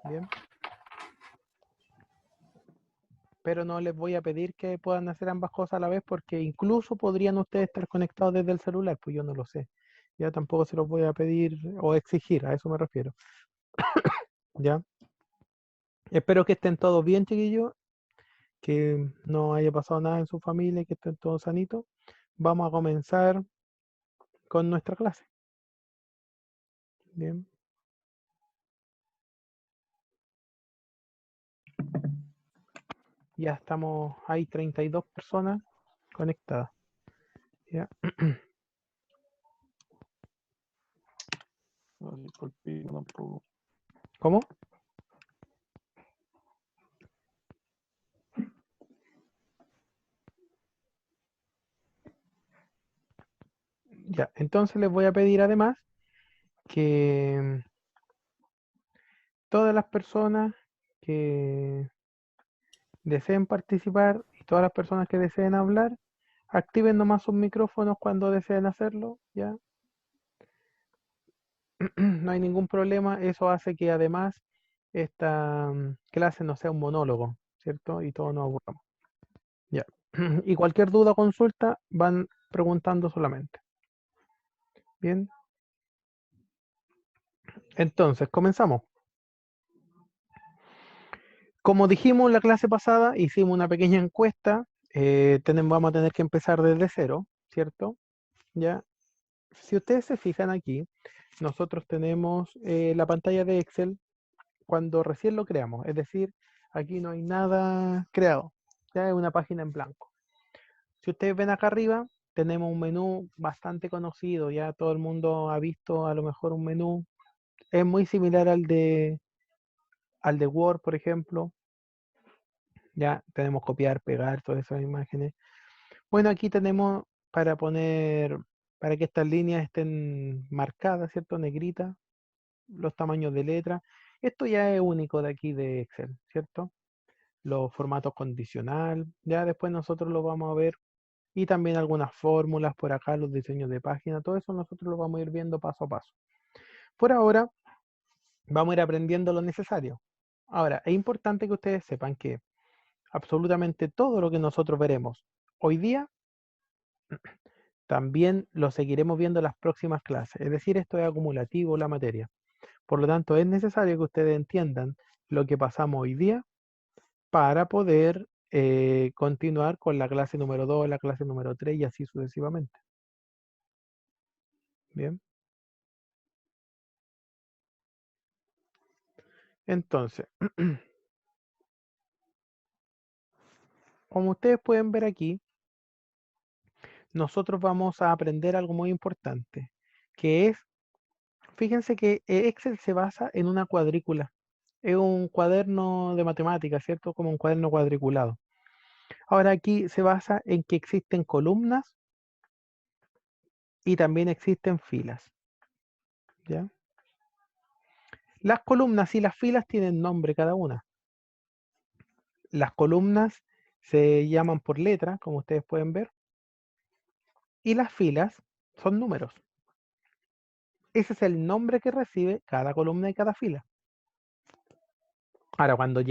Bien. Pero no les voy a pedir que puedan hacer ambas cosas a la vez porque incluso podrían ustedes estar conectados desde el celular, pues yo no lo sé. Ya tampoco se los voy a pedir o exigir, a eso me refiero. ¿Ya? Espero que estén todos bien, chiquillos, que no haya pasado nada en su familia, que estén todos sanitos. Vamos a comenzar con nuestra clase. Bien. Ya estamos, hay 32 personas conectadas. ¿Ya? Así por pico tampoco. ¿Cómo? Ya, entonces les voy a pedir además que todas las personas que deseen participar y todas las personas que deseen hablar, activen nomás sus micrófonos cuando deseen hacerlo, ¿ya? No hay ningún problema, eso hace que además esta clase no sea un monólogo, ¿cierto? Y todos nos aburramos. Ya. Y cualquier duda o consulta van preguntando solamente. Bien. Entonces, comenzamos. Como dijimos la clase pasada, hicimos una pequeña encuesta. Vamos a tener que empezar desde cero, ¿cierto? Ya. Si ustedes se fijan aquí, nosotros tenemos la pantalla de Excel cuando recién lo creamos. Es decir, aquí no hay nada creado. Ya es una página en blanco. Si ustedes ven acá arriba, tenemos un menú bastante conocido. Ya todo el mundo ha visto a lo mejor un menú. Es muy similar al de Word, por ejemplo. Ya tenemos copiar, pegar, todas esas imágenes. Bueno, aquí tenemos para poner, para que estas líneas estén marcadas, ¿cierto? Negritas, los tamaños de letra. Esto ya es único de aquí de Excel, ¿cierto? Los formatos condicional, ya después nosotros lo vamos a ver. Y también algunas fórmulas por acá, los diseños de página, todo eso nosotros lo vamos a ir viendo paso a paso. Por ahora, vamos a ir aprendiendo lo necesario. Ahora, es importante que ustedes sepan que absolutamente todo lo que nosotros veremos hoy día también lo seguiremos viendo en las próximas clases. Es decir, esto es acumulativo la materia. Por lo tanto, es necesario que ustedes entiendan lo que pasamos hoy día para poder continuar con la clase número 2, la clase número 3 y así sucesivamente. Bien. Entonces, como ustedes pueden ver aquí, nosotros vamos a aprender algo muy importante, que es, fíjense que Excel se basa en una cuadrícula. Es un cuaderno de matemáticas, ¿cierto? Como un cuaderno cuadriculado. Ahora aquí se basa en que existen columnas y también existen filas, ¿ya? Las columnas y las filas tienen nombre cada una. Las columnas se llaman por letra, como ustedes pueden ver, y las filas son números. Ese es el nombre que recibe cada columna y cada fila. Ahora, cuando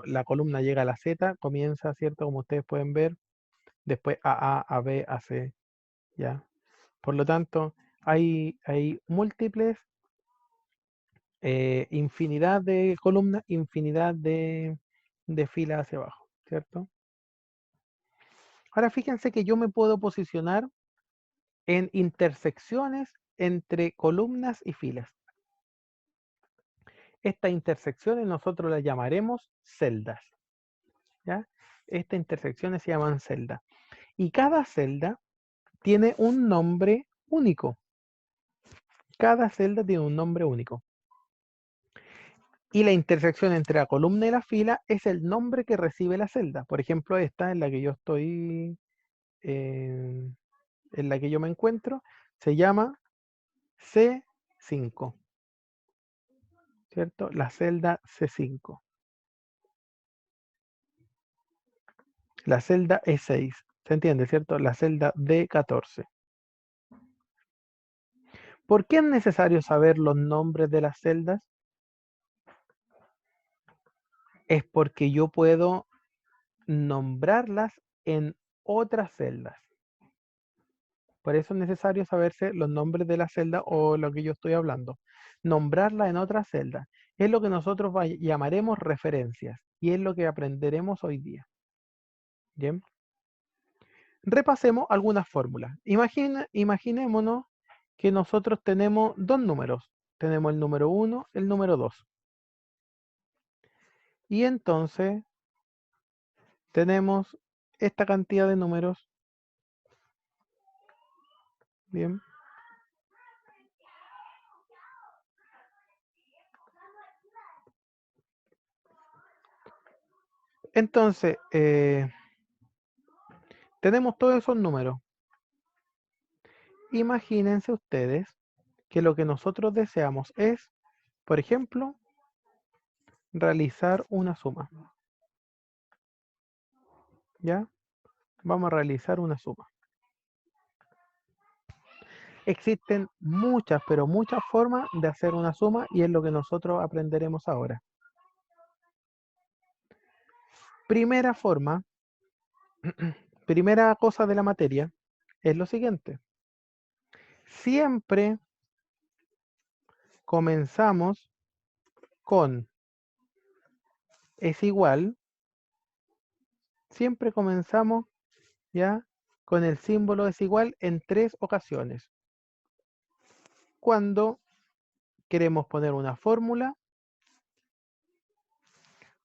la columna llega a la Z, comienza, ¿cierto? Como ustedes pueden ver, después a B, a C, ¿ya? Por lo tanto, hay múltiples, infinidad de columnas, infinidad de filas hacia abajo, ¿cierto? Ahora fíjense que yo me puedo posicionar en intersecciones entre columnas y filas. Estas intersecciones nosotros las llamaremos celdas, ¿ya? Estas intersecciones se llaman celdas. Y cada celda tiene un nombre único. Cada celda tiene un nombre único. Y la intersección entre la columna y la fila es el nombre que recibe la celda. Por ejemplo, esta en la que yo estoy, en la que yo me encuentro, se llama C5, ¿cierto? La celda C5. La celda E6, ¿se entiende, cierto? La celda D14. ¿Por qué es necesario saber los nombres de las celdas? Es porque yo puedo nombrarlas en otras celdas. Por eso es necesario saberse los nombres de la celda o lo que yo estoy hablando. Nombrarla en otra celda. Es lo que nosotros llamaremos referencias y es lo que aprenderemos hoy día. Bien. Repasemos algunas fórmulas. Imaginémonos que nosotros tenemos dos números. Tenemos el número 1, el número 2. Y entonces tenemos esta cantidad de números. Bien. Entonces, tenemos todos esos números. Imagínense ustedes que lo que nosotros deseamos es, por ejemplo, realizar una suma. ¿Ya? Vamos a realizar una suma. Existen muchas, pero muchas formas de hacer una suma y es lo que nosotros aprenderemos ahora. Primera forma, primera cosa de la materia es lo siguiente. Siempre comenzamos con es igual. Siempre comenzamos ya con el símbolo es igual en 3 ocasiones. Cuando queremos poner una fórmula,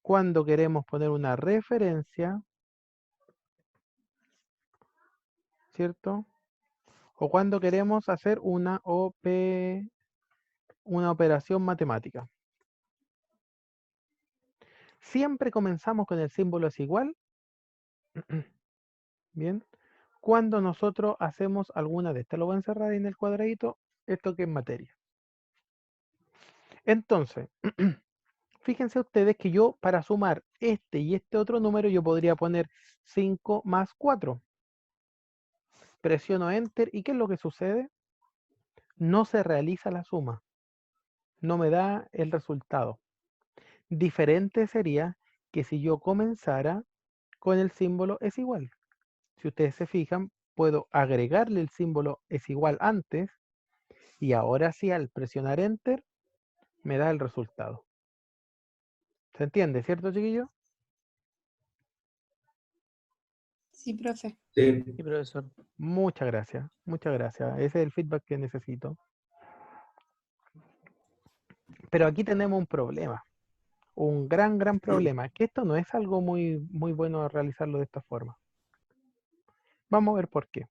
cuando queremos poner una referencia, ¿cierto? O cuando queremos hacer una operación matemática. Siempre comenzamos con el símbolo es igual. Bien. Cuando nosotros hacemos alguna de estas, lo voy a encerrar en el cuadradito, esto que es materia. Entonces, fíjense ustedes que yo para sumar este y este otro número, yo podría poner 5 más 4. Presiono Enter y ¿qué es lo que sucede? No se realiza la suma. No me da el resultado. Diferente sería que si yo comenzara con el símbolo es igual. Si ustedes se fijan, puedo agregarle el símbolo es igual antes y ahora sí al presionar Enter me da el resultado. ¿Se entiende, cierto, chiquillo? Sí, profe. Sí. Sí, profesor. Muchas gracias, muchas gracias. Ese es el feedback que necesito. Pero aquí tenemos un problema, un gran problema, que esto no es algo muy bueno realizarlo de esta forma. Vamos a ver por qué.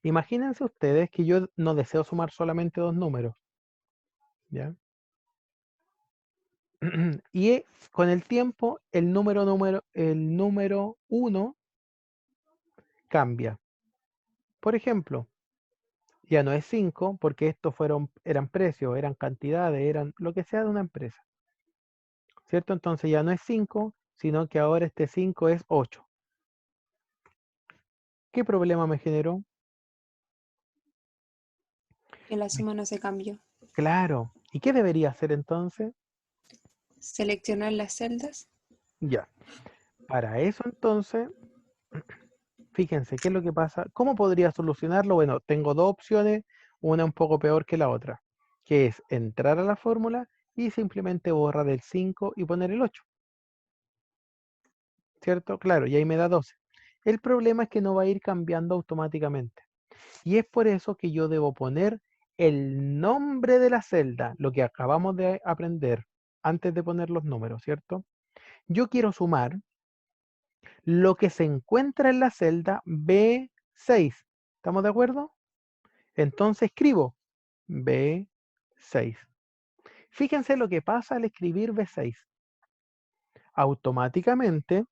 Imagínense ustedes que yo no deseo sumar solamente dos números, ¿ya? Y con el tiempo el número 1 cambia. Por ejemplo, ya no es 5 porque estos eran precios, eran cantidades, eran lo que sea de una empresa. ¿Cierto? Entonces ya no es 5, sino que ahora este 5 es 8. ¿Qué problema me generó? Que la suma no se cambió. Claro. ¿Y qué debería hacer entonces? Seleccionar las celdas. Ya. Para eso entonces, fíjense, ¿qué es lo que pasa? ¿Cómo podría solucionarlo? Bueno, tengo dos opciones, una un poco peor que la otra, que es entrar a la fórmula y simplemente borrar el 5 y poner el 8. ¿Cierto? Claro, y ahí me da 12. El problema es que no va a ir cambiando automáticamente. Y es por eso que yo debo poner el nombre de la celda, lo que acabamos de aprender antes de poner los números, ¿cierto? Yo quiero sumar lo que se encuentra en la celda B6. ¿Estamos de acuerdo? Entonces escribo B6. Fíjense lo que pasa al escribir B6. Automáticamente,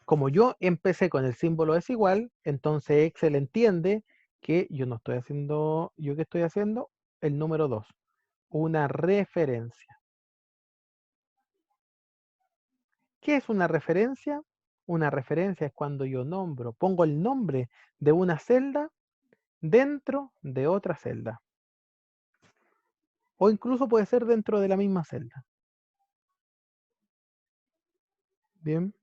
como yo empecé con el símbolo es igual, entonces Excel entiende que yo no estoy haciendo, ¿yo qué estoy haciendo? El número 2, una referencia. ¿Qué es una referencia? Una referencia es cuando yo pongo el nombre de una celda dentro de otra celda. O incluso puede ser dentro de la misma celda. Bien.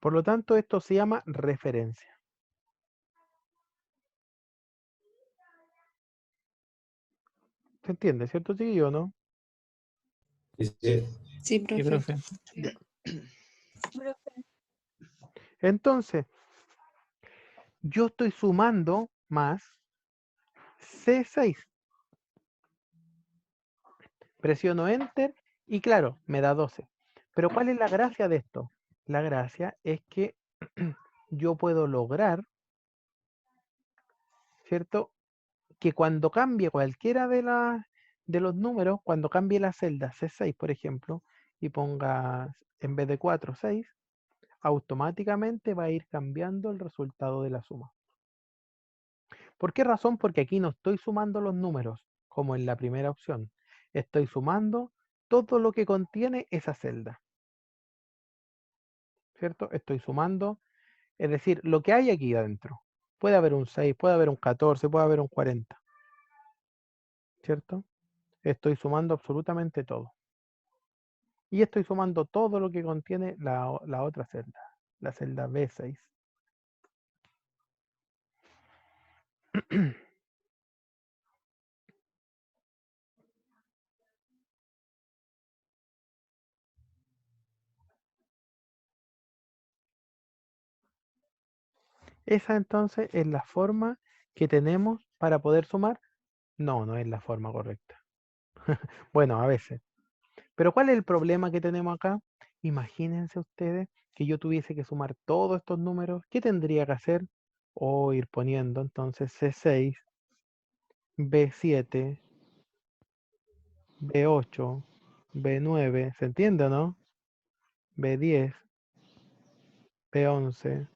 Por lo tanto, esto se llama referencia. ¿Se entiende, cierto, chiquillo, o no? Sí. Sí, Sí, profe. profe. Ya. Entonces, yo estoy sumando más C6. Presiono Enter y claro, me da 12. Pero ¿cuál es la gracia de esto? La gracia es que yo puedo lograr, ¿cierto? Que cuando cambie cualquiera de los números, cuando cambie la celda C6, por ejemplo, y ponga en vez de 4, 6, automáticamente va a ir cambiando el resultado de la suma. ¿Por qué razón? Porque aquí no estoy sumando los números, como en la primera opción. Estoy sumando todo lo que contiene esa celda, ¿cierto? Estoy sumando, es decir, lo que hay aquí adentro. Puede haber un 6, puede haber un 14, puede haber un 40, ¿cierto? Estoy sumando absolutamente todo. Y estoy sumando todo lo que contiene la otra celda, la celda B6. Esa entonces es la forma que tenemos para poder sumar. No, no es la forma correcta. Bueno, a veces. Pero ¿cuál es el problema que tenemos acá? Imagínense ustedes que yo tuviese que sumar todos estos números. ¿Qué tendría que hacer? O ir poniendo entonces C6, B7, B8, B9, ¿se entiende o no? B10, B11,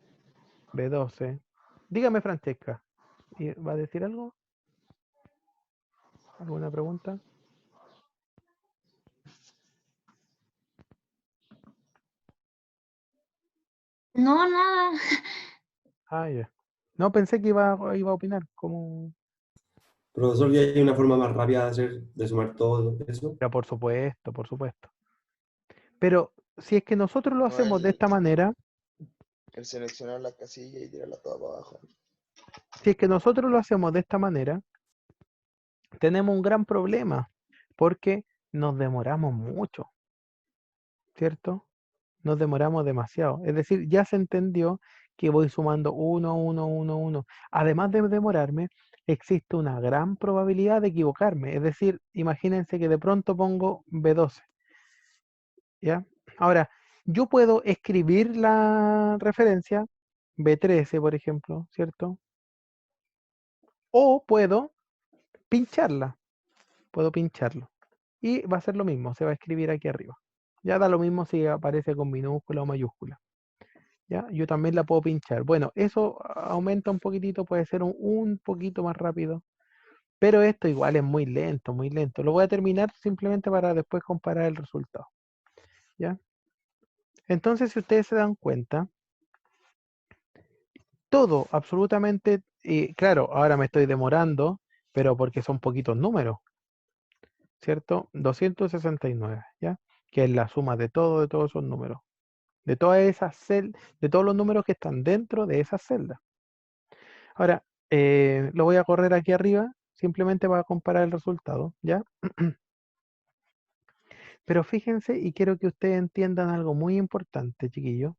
B12. Dígame, Francesca, ¿va a decir algo? ¿Alguna pregunta? No, nada. Ah, ya. No, pensé que iba a opinar. Como... Profesor, ¿y hay una forma más rápida de sumar todo eso? Ya, por supuesto, por supuesto. Pero si es que nosotros lo No, hacemos de esta manera, el seleccionar la casilla y tirarla toda para abajo. si es que nosotros lo hacemos de esta manera, tenemos un gran problema, porque nos demoramos mucho, ¿cierto? Nos demoramos demasiado. Es decir, ya se entendió que voy sumando 1, 1, 1, 1. Además de demorarme, existe una gran probabilidad de equivocarme. Es decir, imagínense que de pronto pongo B12, ¿ya? Ahora, yo puedo escribir la referencia B13, por ejemplo, ¿cierto? O puedo pincharla. Puedo pincharlo. Y va a ser lo mismo, se va a escribir aquí arriba. Ya da lo mismo si aparece con minúscula o mayúscula. ¿Ya? Yo también la puedo pinchar. Bueno, eso aumenta un poquitito, puede ser un poquito más rápido. Pero esto igual es muy lento, muy lento. Lo voy a terminar simplemente para después comparar el resultado. ¿Ya? Entonces, si ustedes se dan cuenta, todo, absolutamente, claro, ahora me estoy demorando, pero porque son poquitos números, ¿cierto? 269, ¿ya? Que es la suma de todos esos números, de todas esas celdas, de todos los números que están dentro de esas celdas. Ahora, lo voy a correr aquí arriba, simplemente para comparar el resultado, ¿ya? Pero fíjense y quiero que ustedes entiendan algo muy importante, chiquillos.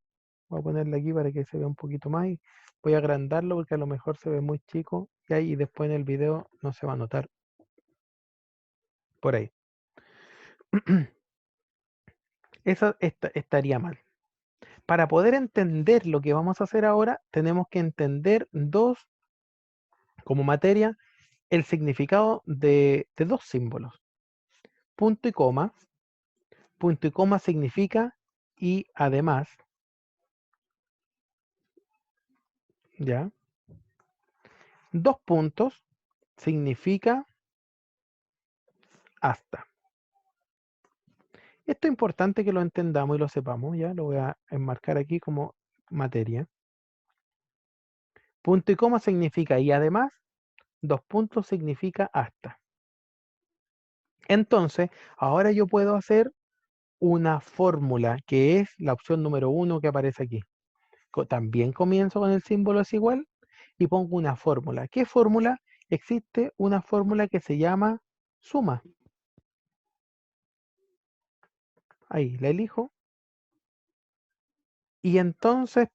Voy a ponerle aquí para que se vea un poquito más y voy a agrandarlo porque a lo mejor se ve muy chico y ahí después en el video no se va a notar por ahí. Eso estaría mal. Para poder entender lo que vamos a hacer ahora, tenemos que entender como materia, el significado de dos símbolos. Punto y coma. Punto y coma significa y además, ¿ya? Dos puntos significa hasta. Esto es importante que lo entendamos y lo sepamos, ya lo voy a enmarcar aquí como materia. Punto y coma significa y además, dos puntos significa hasta. Entonces, ahora yo puedo hacer una fórmula que es la opción número 1 que aparece aquí. También comienzo con el símbolo es igual y pongo una fórmula. ¿Qué fórmula? Existe una fórmula que se llama suma. Ahí la elijo. Y entonces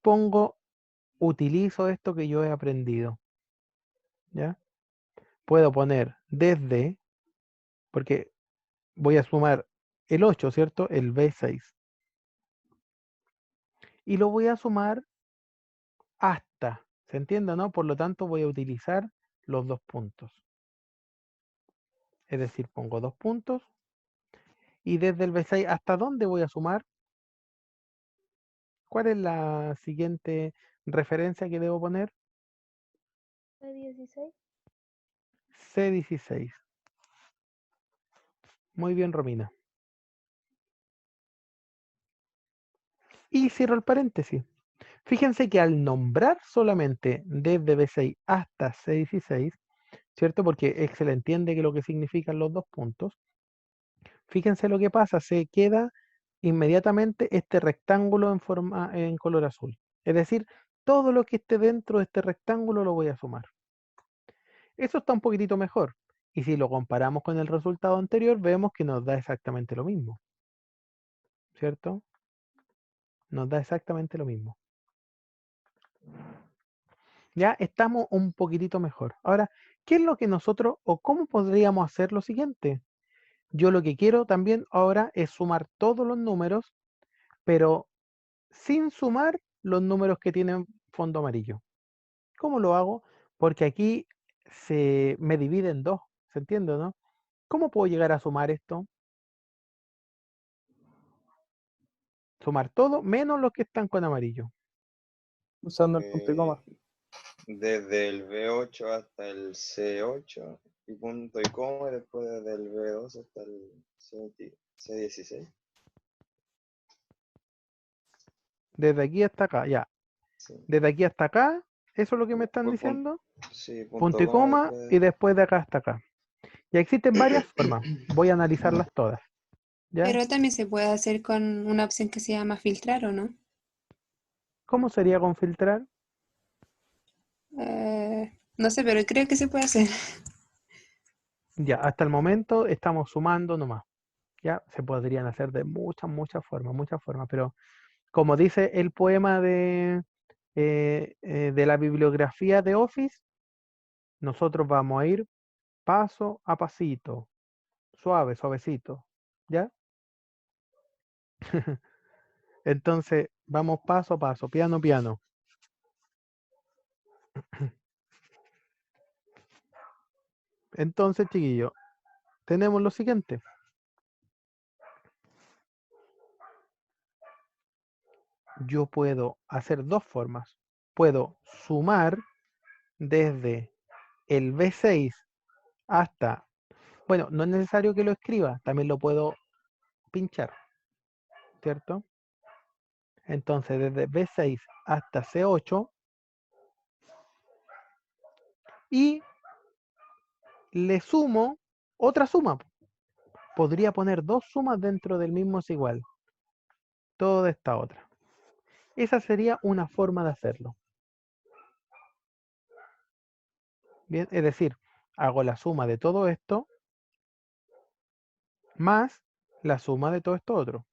utilizo esto que yo he aprendido. ¿Ya? Puedo poner desde, porque voy a sumar el 8, ¿cierto? El B6. Y lo voy a sumar hasta. ¿Se entiende, no? Por lo tanto, voy a utilizar los dos puntos. Es decir, pongo dos puntos. Y desde el B6, ¿hasta dónde voy a sumar? ¿Cuál es la siguiente referencia que debo poner? C16. C16. Muy bien, Romina. Y cierro el paréntesis. Fíjense que al nombrar solamente desde B6 hasta C16, ¿cierto? Porque Excel entiende que lo que significan los dos puntos. Fíjense lo que pasa, se queda inmediatamente este rectángulo en color azul. Es decir, todo lo que esté dentro de este rectángulo lo voy a sumar. Eso está un poquitito mejor. Y si lo comparamos con el resultado anterior, vemos que nos da exactamente lo mismo. ¿Cierto? Nos da exactamente lo mismo. Ya estamos un poquitito mejor. Ahora, ¿qué es lo que nosotros o cómo podríamos hacer lo siguiente? Yo lo que quiero también ahora es sumar todos los números, pero sin sumar los números que tienen fondo amarillo. ¿Cómo lo hago? Porque aquí me divide en dos, ¿se entiende, no? ¿Cómo puedo llegar a sumar esto? Sumar todo menos los que están con amarillo. Usando el punto y coma. Desde el B8 hasta el C8 y punto y coma, y después desde el B2 hasta el C16. Desde aquí hasta acá, ya. Sí, Desde aquí hasta acá, eso es lo que me están Después diciendo. sí, Punto y coma y después de acá hasta acá. Ya existen varias formas. Voy a analizarlas todas. ¿Ya? Pero también se puede hacer con una opción que se llama filtrar, ¿o no? ¿Cómo sería con filtrar? No sé, pero creo que se puede hacer. Ya, hasta el momento estamos sumando nomás. Ya, se podrían hacer de muchas formas, pero como dice el poema de la bibliografía de Office, nosotros vamos a ir paso a pasito, suavecito, ¿ya? Entonces, vamos paso a paso, piano. Entonces, chiquillos, tenemos lo siguiente. Yo puedo hacer dos formas. Puedo sumar desde el B6 hasta, bueno, no es necesario que lo escriba, también lo puedo pinchar, ¿cierto? Entonces, desde B6 hasta C8 y le sumo otra suma. Podría poner dos sumas dentro del mismo es igual. Toda esta otra. Esa sería una forma de hacerlo. Bien, es decir, hago la suma de todo esto más la suma de todo esto otro.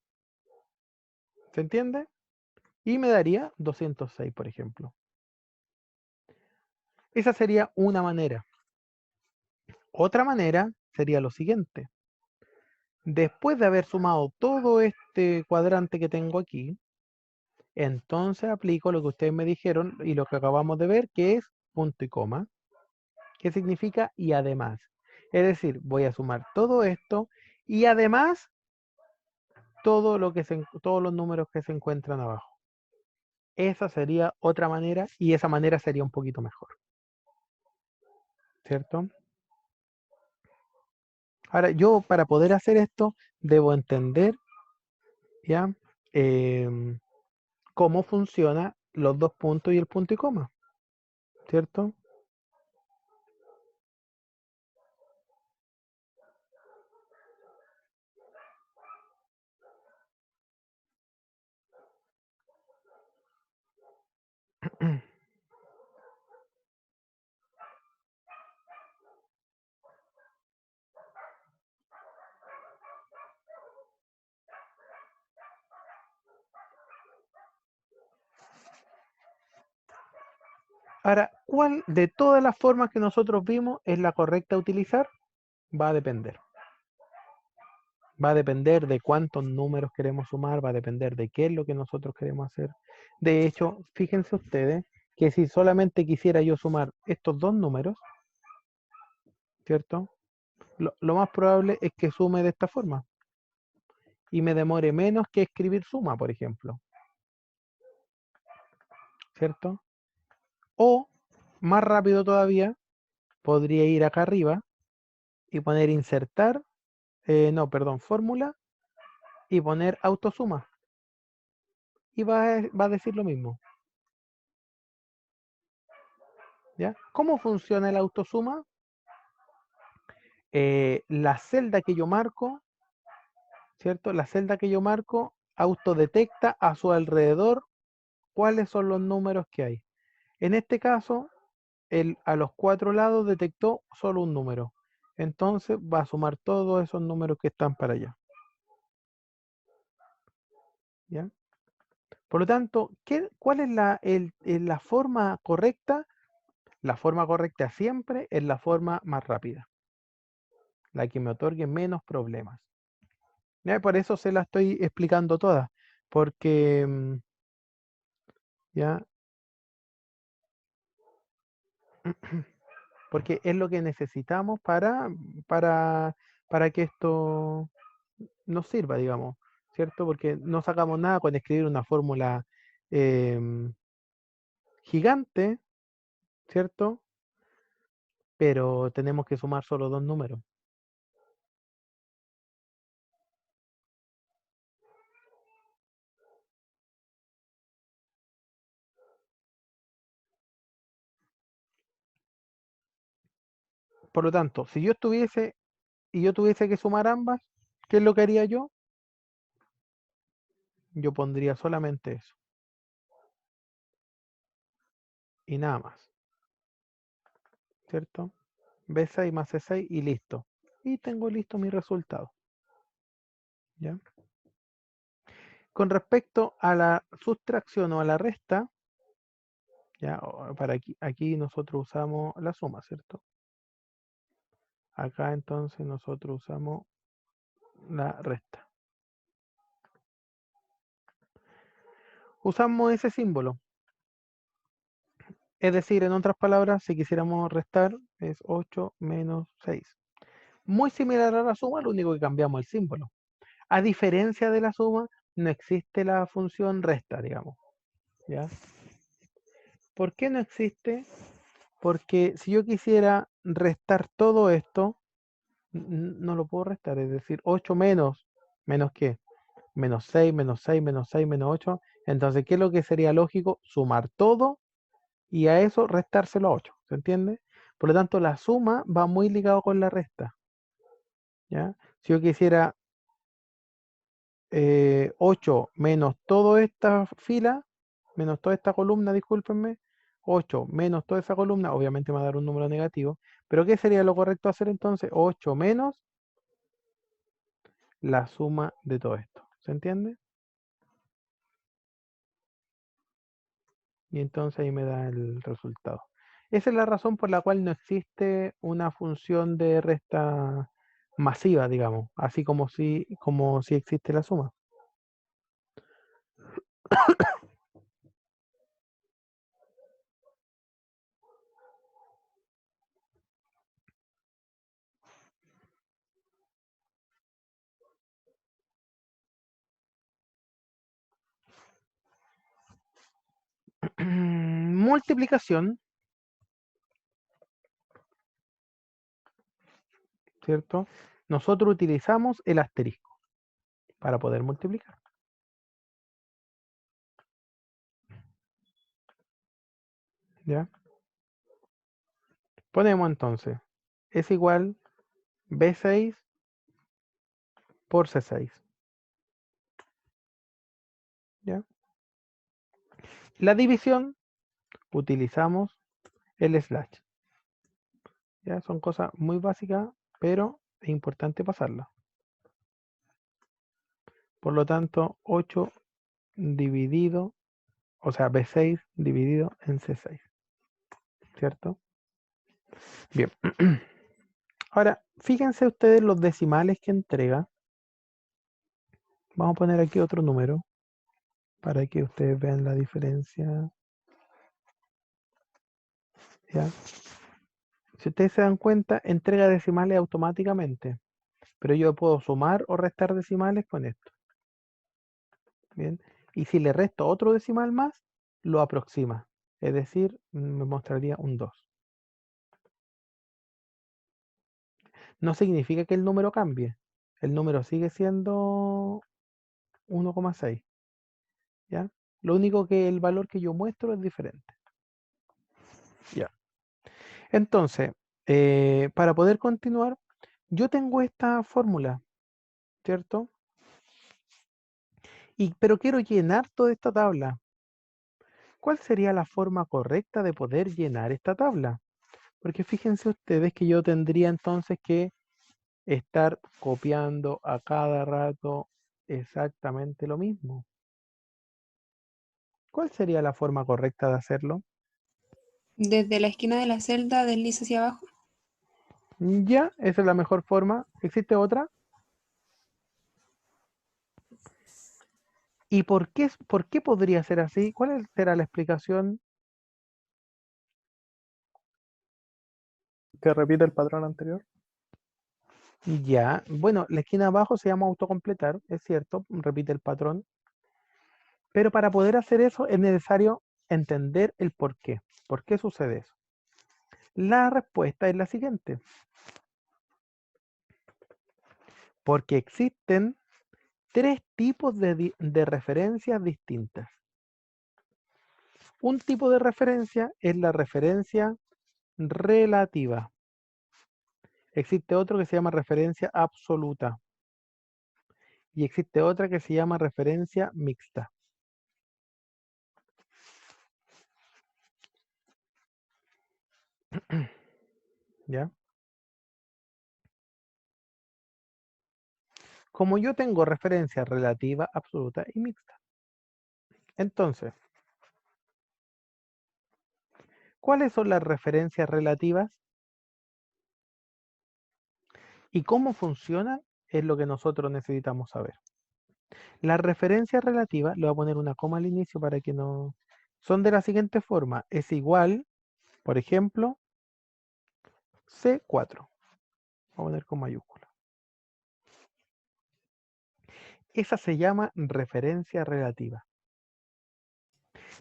¿Se entiende? Y me daría 206, por ejemplo. Esa sería una manera. Otra manera sería lo siguiente. Después de haber sumado todo este cuadrante que tengo aquí, entonces aplico lo que ustedes me dijeron y lo que acabamos de ver, que es punto y coma, que significa y además. Es decir, voy a sumar todo esto y además todos los números que se encuentran abajo. Esa sería otra manera y esa manera sería un poquito mejor. ¿Cierto? Ahora, yo para poder hacer esto, debo entender ¿ya? Cómo funciona los dos puntos y el punto y coma, ¿cierto? Ahora, ¿cuál de todas las formas que nosotros vimos es la correcta a utilizar? Va a depender. Va a depender de cuántos números queremos sumar, va a depender de qué es lo que nosotros queremos hacer. De hecho, fíjense ustedes que si solamente quisiera yo sumar estos dos números, ¿cierto? Lo más probable es que sume de esta forma y me demore menos que escribir suma, por ejemplo, ¿cierto? O, más rápido todavía, podría ir acá arriba y poner insertar, no, perdón, fórmula, y poner autosuma. Y va a decir lo mismo. ¿Ya? ¿Cómo funciona el autosuma? La celda que yo marco, ¿cierto? La celda que yo marco autodetecta a su alrededor cuáles son los números que hay. En este caso, a los 4 lados detectó solo un número. Entonces va a sumar todos esos números que están para allá. ¿Ya? Por lo tanto, ¿cuál es la forma correcta? La forma correcta siempre es la forma más rápida, la que me otorgue menos problemas. ¿Ya? Por eso se la estoy explicando toda, porque ya, porque es lo que necesitamos para, para que esto nos sirva, digamos, ¿cierto? Porque no sacamos nada con escribir una fórmula em, gigante, ¿cierto? Pero tenemos que sumar solo dos números. Por lo tanto, si yo estuviese y yo tuviese que sumar ambas, ¿qué es lo que haría yo? Yo pondría solamente eso. Y nada más, ¿cierto? B6 más C6 y listo. Y tengo listo mi resultado. ¿Ya? Con respecto a la sustracción o a la resta, ¿ya? Para aquí nosotros usamos la suma, ¿cierto? Acá entonces nosotros usamos la resta. Usamos ese símbolo. Es decir, en otras palabras, si quisiéramos restar, es 8 menos 6. Muy similar a la suma, lo único que cambiamos el símbolo. A diferencia de la suma, no existe la función resta, digamos. ¿Ya? ¿Por qué no existe? Porque si yo quisiera restar todo esto, no lo puedo restar. Es decir, 8 ¿menos qué? Menos 6, menos 6, menos 6, menos 8. Entonces, ¿qué es lo que sería lógico? Sumar todo y a eso restárselo a 8. ¿Se entiende? Por lo tanto, la suma va muy ligado con la resta. ¿Ya? Si yo quisiera 8 menos toda esta fila, menos toda esta columna, discúlpenme, 8 menos toda esa columna, obviamente me va a dar un número negativo, pero ¿qué sería lo correcto hacer entonces? 8 menos la suma de todo esto. ¿Se entiende? Y entonces ahí me da el resultado. Esa es la razón por la cual no existe una función de resta masiva, digamos, así como si existe la suma. Multiplicación, ¿cierto? Nosotros utilizamos el asterisco para poder multiplicar. ¿Ya? Ponemos entonces, es igual B6 por C6. ¿Ya? La división, utilizamos el slash. ¿Ya? Son cosas muy básicas, pero es importante pasarlas. Por lo tanto, 8 dividido, o sea, B6 dividido en C6. ¿Cierto? Bien. Ahora, fíjense ustedes los decimales que entrega. Vamos a poner aquí otro número para que ustedes vean la diferencia. ¿Ya? Si ustedes se dan cuenta, entrega decimales automáticamente, pero yo puedo sumar o restar decimales con esto. Bien, y si le resto otro decimal más, lo aproxima, es decir, me mostraría un 2. No significa que el número cambie, el número sigue siendo 1,6, ¿ya? Lo único que el valor que yo muestro es diferente. Ya. Entonces, para poder continuar, yo tengo esta fórmula, ¿cierto? Pero quiero llenar toda esta tabla. ¿Cuál sería la forma correcta de poder llenar esta tabla? Porque fíjense ustedes que yo tendría entonces que estar copiando a cada rato exactamente lo mismo. ¿Cuál sería la forma correcta de hacerlo? Desde la esquina de la celda desliza hacia abajo. Ya, esa es la mejor forma. ¿Existe otra? ¿Y por qué podría ser así? ¿Cuál será la explicación? Que repite el patrón anterior. Ya, bueno, la esquina abajo se llama autocompletar, es cierto, repite el patrón. Pero para poder hacer eso es necesario entender el por qué. ¿Por qué sucede eso? La respuesta es la siguiente. Porque existen tres tipos de referencias distintas. Un tipo de referencia es la referencia relativa. Existe otro que se llama referencia absoluta. Y existe otra que se llama referencia mixta. ¿Ya? Como yo tengo referencia relativa, absoluta y mixta. Entonces, ¿cuáles son las referencias relativas? ¿Y cómo funcionan? Es lo que nosotros necesitamos saber. Las referencias relativas, le voy a poner una coma al inicio para que no... Son de la siguiente forma. Es igual, por ejemplo, C4. Voy a poner con mayúscula. Esa se llama referencia relativa.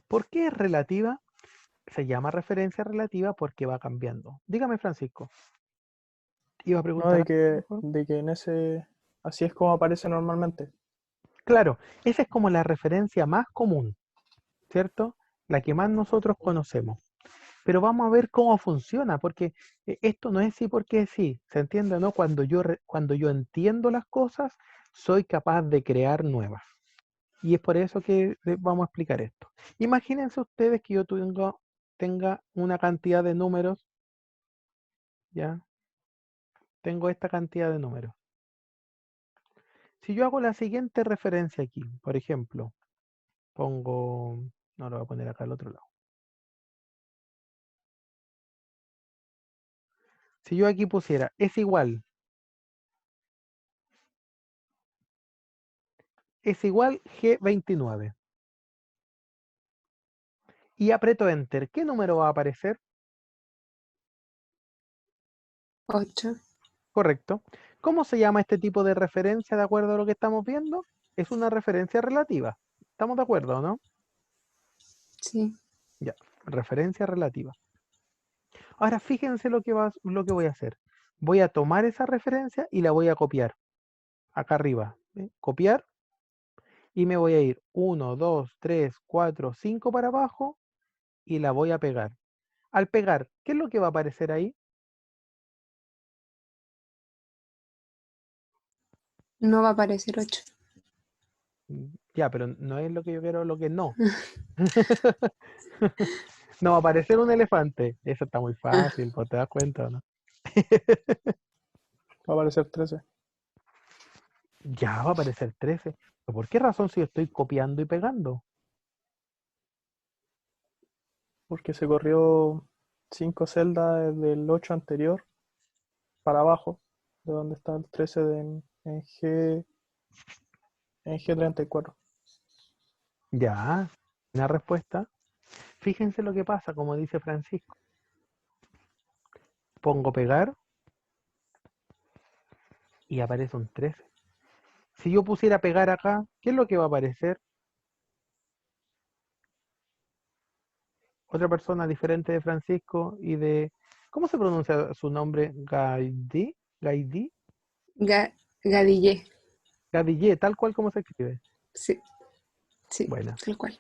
¿Por qué es relativa? Se llama referencia relativa porque va cambiando. Dígame, Francisco. Iba a No, preguntar algo, mejor. de que en ese. Así es como aparece normalmente. Claro, esa es como la referencia más común, ¿cierto? La que más nosotros conocemos. Pero vamos a ver cómo funciona, porque esto no es sí porque sí, ¿se entiende, no? Cuando yo entiendo las cosas, soy capaz de crear nuevas. Y es por eso que vamos a explicar esto. Imagínense ustedes que yo tenga una cantidad de números, ¿ya? Tengo esta cantidad de números. Si yo hago la siguiente referencia aquí, por ejemplo, pongo, no lo voy a poner acá al otro lado. Si yo aquí pusiera, es igual G29 y aprieto Enter, ¿qué número va a aparecer? 8. Correcto. ¿Cómo se llama este tipo de referencia de acuerdo a lo que estamos viendo? Es una referencia relativa. ¿Estamos de acuerdo o no? Sí. Ya, referencia relativa. Ahora fíjense lo que voy a hacer. Voy a tomar esa referencia y la voy a copiar. Acá arriba. ¿Ve? Copiar. Y me voy a ir 1, 2, 3, 4, 5 para abajo y la voy a pegar. Al pegar, ¿qué es lo que va a aparecer ahí? No va a aparecer 8. Ya, pero no es lo que yo quiero, lo que no. No va a aparecer un elefante. Eso está muy fácil, pues te das cuenta, ¿no? Va a aparecer 13. Ya va a aparecer 13. ¿Pero por qué razón si yo estoy copiando y pegando? Porque se corrió 5 celdas del 8 anterior para abajo, de donde está el 13 en G34. Ya, una respuesta. Fíjense lo que pasa, como dice Francisco. Pongo pegar y aparece un 13. Si yo pusiera pegar acá, ¿qué es lo que va a aparecer? Otra persona diferente de Francisco y de... ¿Cómo se pronuncia su nombre? Gaidí, Gaidí, Gadillé. Gadillé, tal cual como se escribe. Sí, sí, Bueno, tal cual.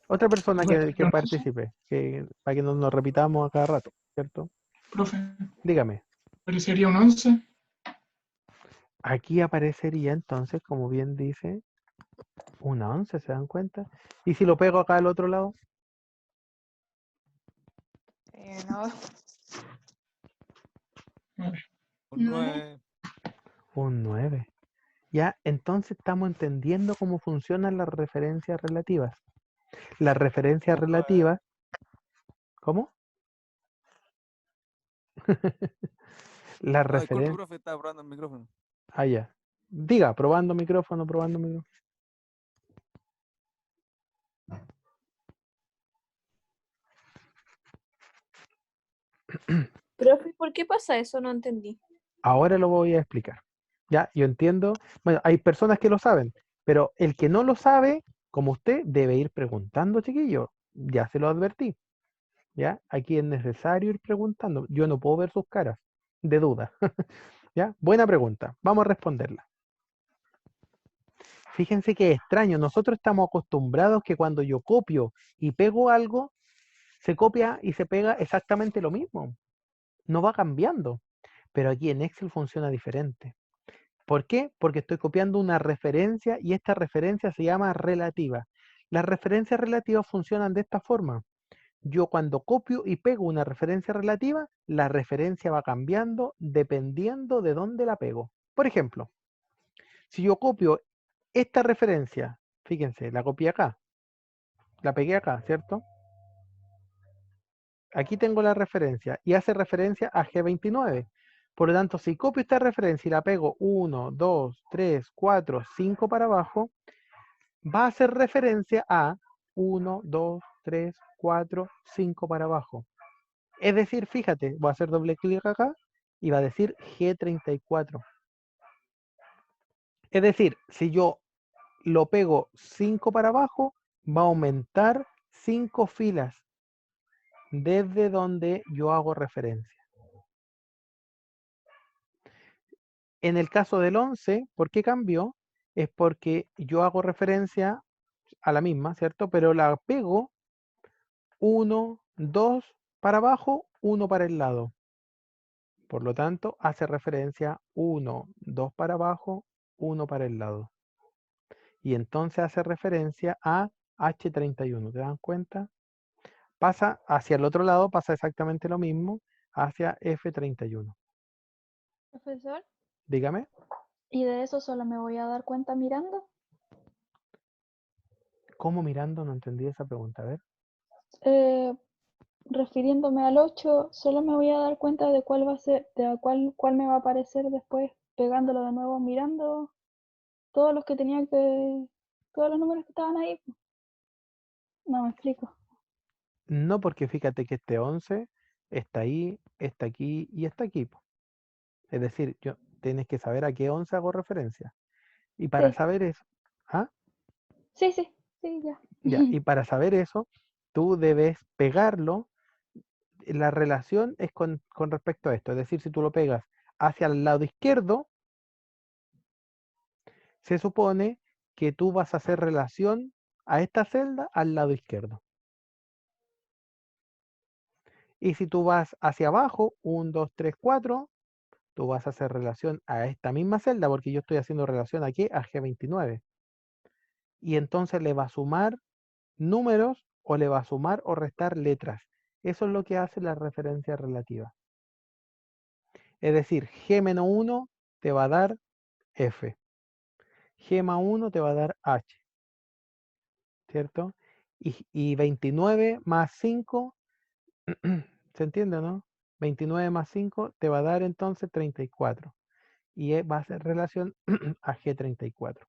otra persona Profe, que ¿un 11? participe, para que no nos repitamos a cada rato, ¿cierto? Profe, Dígame. ¿parecería un 11? Aquí aparecería entonces, como bien dice, una 11, ¿se dan cuenta? ¿Y si lo pego acá al otro lado? No, Un ¿9? 9. Un 9. Ya, entonces estamos entendiendo cómo funcionan las referencias relativas. Las referencias Un 9. relativas, ¿cómo? Las No, disculpe, referencias... profe, estaba probando el micrófono. Ah, ya. Diga, probando micrófono, probando micrófono. Profe, ¿por qué pasa eso? No entendí. Ahora lo voy a explicar. Ya, yo entiendo. Bueno, hay personas que lo saben, pero el que no lo sabe, como usted, debe ir preguntando, chiquillo. Ya se lo advertí. ¿Ya? Aquí es necesario ir preguntando. Yo no puedo ver sus caras de duda. ¿Ya? Buena pregunta. Vamos a responderla. Fíjense que es extraño. Nosotros estamos acostumbrados que cuando yo copio y pego algo, se copia y se pega exactamente lo mismo. No va cambiando. Pero aquí en Excel funciona diferente. ¿Por qué? Porque estoy copiando una referencia y esta referencia se llama relativa. Las referencias relativas funcionan de esta forma. Yo cuando copio y pego una referencia relativa, la referencia va cambiando dependiendo de dónde la pego. Por ejemplo, si yo copio esta referencia, fíjense, la copié acá, la pegué acá, ¿cierto? Aquí tengo la referencia y hace referencia a G29. Por lo tanto, si copio esta referencia y la pego 1, 2, 3, 4, 5 para abajo, va a hacer referencia a 1, 2, 3, 4, 5 para abajo. Es decir, fíjate, voy a hacer doble clic acá y va a decir G34. Es decir, si yo lo pego 5 para abajo, va a aumentar 5 filas desde donde yo hago referencia. En el caso del 11, ¿por qué cambió? Es porque yo hago referencia a la misma, ¿cierto? Pero la pego 1, 2 para abajo, 1 para el lado. Por lo tanto, hace referencia 1, 2 para abajo, 1 para el lado. Y entonces hace referencia a H31. ¿Te dan cuenta? Pasa hacia el otro lado, pasa exactamente lo mismo, hacia F31. Profesor, Dígame. ¿y de eso solo me voy a dar cuenta mirando? ¿Cómo mirando? No entendí esa pregunta. A ver. Refiriéndome al 8, solo me voy a dar cuenta de cuál va a ser, de cuál me va a aparecer después, pegándolo de nuevo, mirando todos los que tenía que, todos los números que estaban ahí. No me explico. No, porque fíjate que este 11 está ahí, está aquí y está aquí. Po. Es decir, tienes que saber a qué 11 hago referencia. Y para Sí, saber eso, ¿ah? sí, sí, sí, ya. Ya, y para saber eso, tú debes pegarlo. La relación es con respecto a esto. Es decir, si tú lo pegas hacia el lado izquierdo, se supone que tú vas a hacer relación a esta celda al lado izquierdo. Y si tú vas hacia abajo, 1, 2, 3, 4, tú vas a hacer relación a esta misma celda, porque yo estoy haciendo relación aquí a G29. Y entonces le va a sumar números o le va a sumar o restar letras. Eso es lo que hace la referencia relativa. Es decir, G-1 te va a dar F. G más 1 te va a dar H. ¿Cierto? Y 29 más 5, ¿se entiende, no? 29 más 5 te va a dar entonces 34. Y va a hacer relación a G34.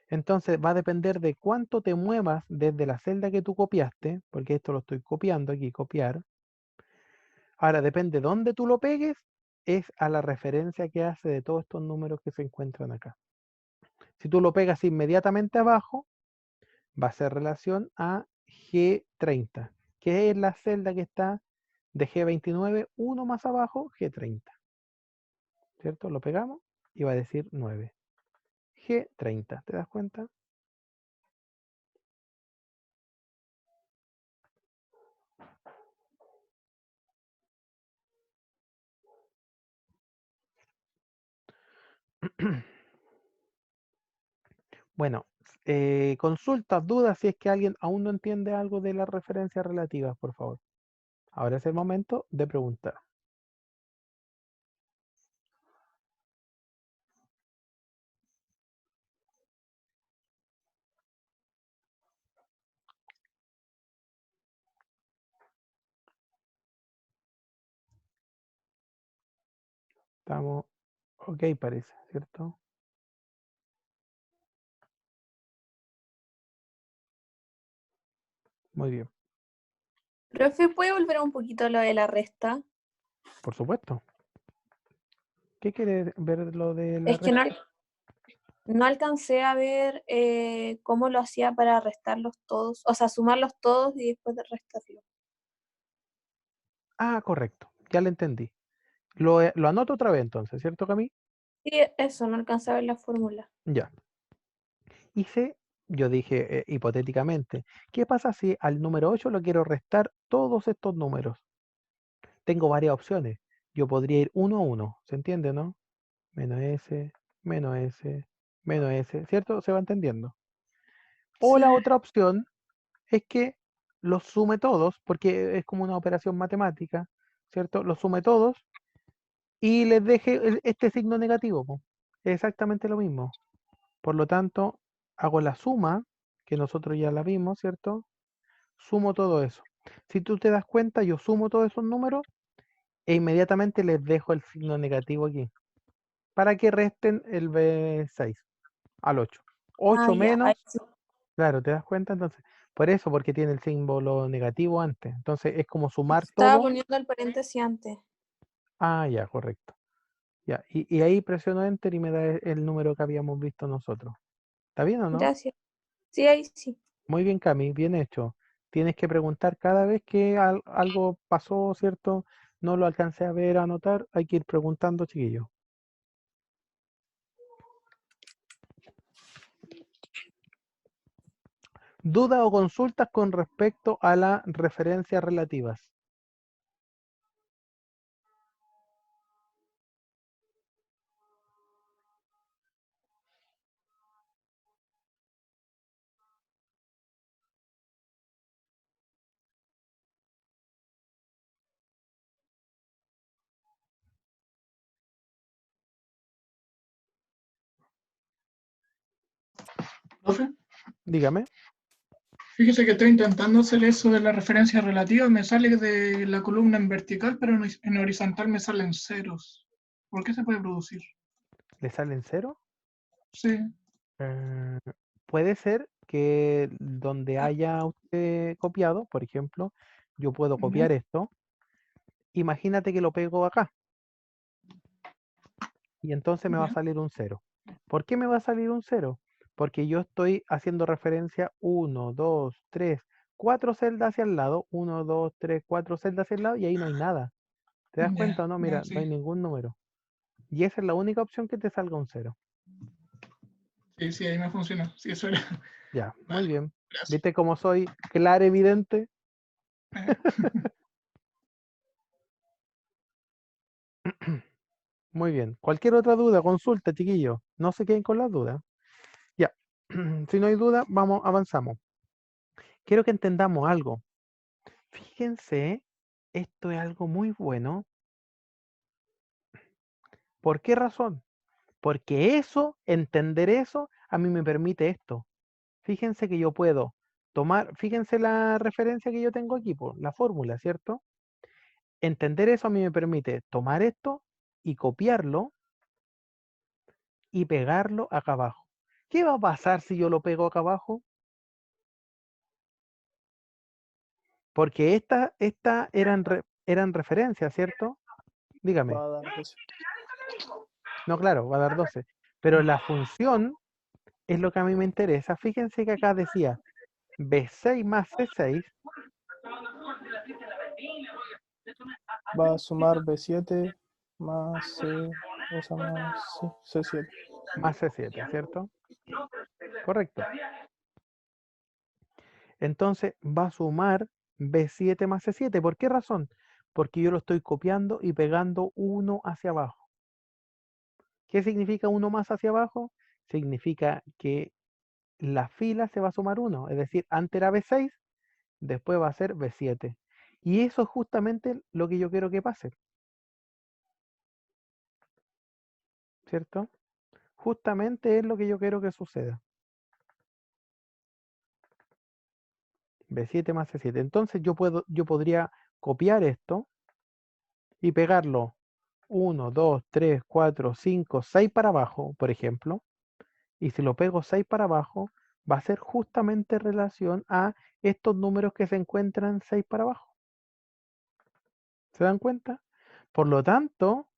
Entonces va a depender de cuánto te muevas desde la celda que tú copiaste, porque esto lo estoy copiando aquí, copiar. Ahora depende de dónde tú lo pegues, es a la referencia que hace de todos estos números que se encuentran acá. Si tú lo pegas inmediatamente abajo, va a ser relación a G30, que es la celda que está de G29, uno más abajo, G30. ¿Cierto? Lo pegamos y va a decir 9. G30, ¿te das cuenta? Bueno, consultas, dudas, si es que alguien aún no entiende algo de las referencias relativas, por favor. Ahora es el momento de preguntar. Estamos ok, parece, ¿cierto? Muy bien, Profe, ¿puede volver un poquito a lo de la resta? por supuesto. ¿Qué quiere ver lo de la Es que no, resta? no alcancé a ver cómo lo hacía para restarlos todos, o sea, sumarlos todos y después de restarlos. Ah, correcto, ya lo entendí. Lo anoto otra vez entonces, ¿cierto, Cami? Sí, eso, no alcancé a ver la fórmula. Ya. Hice, yo dije hipotéticamente, ¿qué pasa si al número 8 lo quiero restar todos estos números? Tengo varias opciones. Yo podría ir uno a uno, ¿se entiende, no? Menos S, menos S, menos S, ¿cierto? ¿Se va entendiendo? O la Sí. otra opción es que los sume todos, porque es como una operación matemática, ¿cierto? Los sume todos y les deje este signo negativo, po. Es exactamente lo mismo. Por lo tanto, hago la suma, que nosotros ya la vimos, ¿cierto? Sumo todo eso. Si tú te das cuenta, yo sumo todos esos números e inmediatamente les dejo el signo negativo aquí, para que resten el B6 al 8. Ah, 8 ya, ahí menos, sí. claro, ¿te das cuenta? Entonces, por eso, porque tiene el símbolo negativo antes. Entonces, es como sumar Estaba todo. poniendo el paréntesis antes. Ah, ya, correcto. Ya, y ahí presiono Enter y me da el número que habíamos visto nosotros. ¿Está bien o no? Gracias. Sí, ahí sí. Muy bien, Cami, bien hecho. Tienes que preguntar cada vez que algo pasó, ¿cierto? No lo alcancé a ver, a anotar. Hay que ir preguntando, chiquillos. ¿Dudas o consultas con respecto a las referencias relativas? Profe, Dígame. fíjese que estoy intentando hacer eso de la referencia relativa, me sale de la columna en vertical, pero en horizontal me salen ceros. ¿Por qué se puede producir? ¿Le salen cero? Sí. Eh, puede ser que donde haya usted copiado, por ejemplo, yo puedo copiar Ya. esto. Imagínate que lo pego acá. Y entonces me va a Ya. salir un 0. ¿Por qué me va a salir un 0? Porque yo estoy haciendo referencia 1, 2, 3, 4 celdas hacia el lado, 1, 2, 3, 4 celdas hacia el lado y ahí no hay nada. ¿Te das cuenta Ya. o no? Ya, Mira, no hay sí. ningún número. Y esa es la única opción que te salga un 0. Sí, sí, ahí me funciona. Sí, eso era. Ya, muy Vale. bien. Gracias. ¿Viste cómo soy claro, evidente? Muy bien. Cualquier otra duda, consulta, chiquillos. No se queden con las dudas. Ya. Si no hay duda, vamos, avanzamos. Quiero que entendamos algo. Fíjense, esto es algo muy bueno. ¿Por qué razón? Porque eso, entender eso, a mí me permite esto. Fíjense que yo puedo tomar, fíjense la referencia que yo tengo aquí, la fórmula, ¿cierto? Entender eso a mí me permite tomar esto y copiarlo y pegarlo acá abajo. ¿Qué va a pasar si yo lo pego acá abajo? Porque estas eran referencias, ¿cierto? Dígame. Va a dar 12. No, claro, va a dar 12. Pero la función es lo que a mí me interesa. Fíjense que acá decía B6 más C6 Va a sumar B7 más C, esa más C7. más C7, ¿cierto? Correcto. Entonces va a sumar B7 más C7. ¿Por qué razón? Porque yo lo estoy copiando y pegando uno hacia abajo. ¿Qué significa uno más hacia abajo? Significa que la fila se va a sumar 1, es decir, antes era B6, después va a ser B7. Y eso es justamente lo que yo quiero que pase, ¿cierto? Justamente es lo que yo quiero que suceda. B7 más C7. Entonces yo podría copiar esto y pegarlo 1, 2, 3, 4, 5, 6 para abajo, por ejemplo. Y si lo pego 6 para abajo, va a ser justamente en relación a estos números que se encuentran 6 para abajo. ¿Se dan cuenta? Por lo tanto,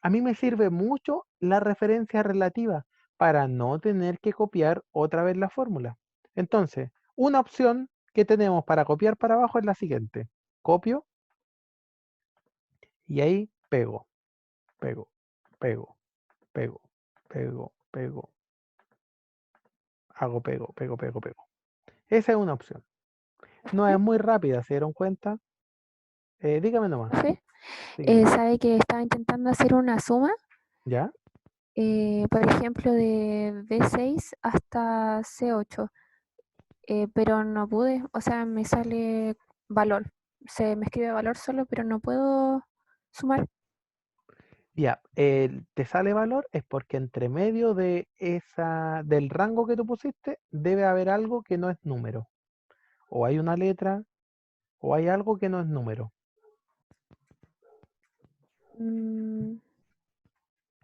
a mí me sirve mucho la referencia relativa para no tener que copiar otra vez la fórmula. Entonces, una opción que tenemos para copiar para abajo es la siguiente. Copio y ahí pego, pego, pego, pego, pego, pego. Hago pego, pego, pego, pego. Esa es una opción. No es muy rápida, ¿se dieron cuenta? Dígame nomás. Profe, Sí. sabe que estaba intentando hacer una suma, ¿Ya? por ejemplo, de B6 hasta C8, pero no pude, o sea, me sale valor, se me escribe valor solo, pero no puedo sumar. Ya, te sale valor es porque entre medio de del rango que tú pusiste debe haber algo que no es número. O hay una letra o hay algo que no es número.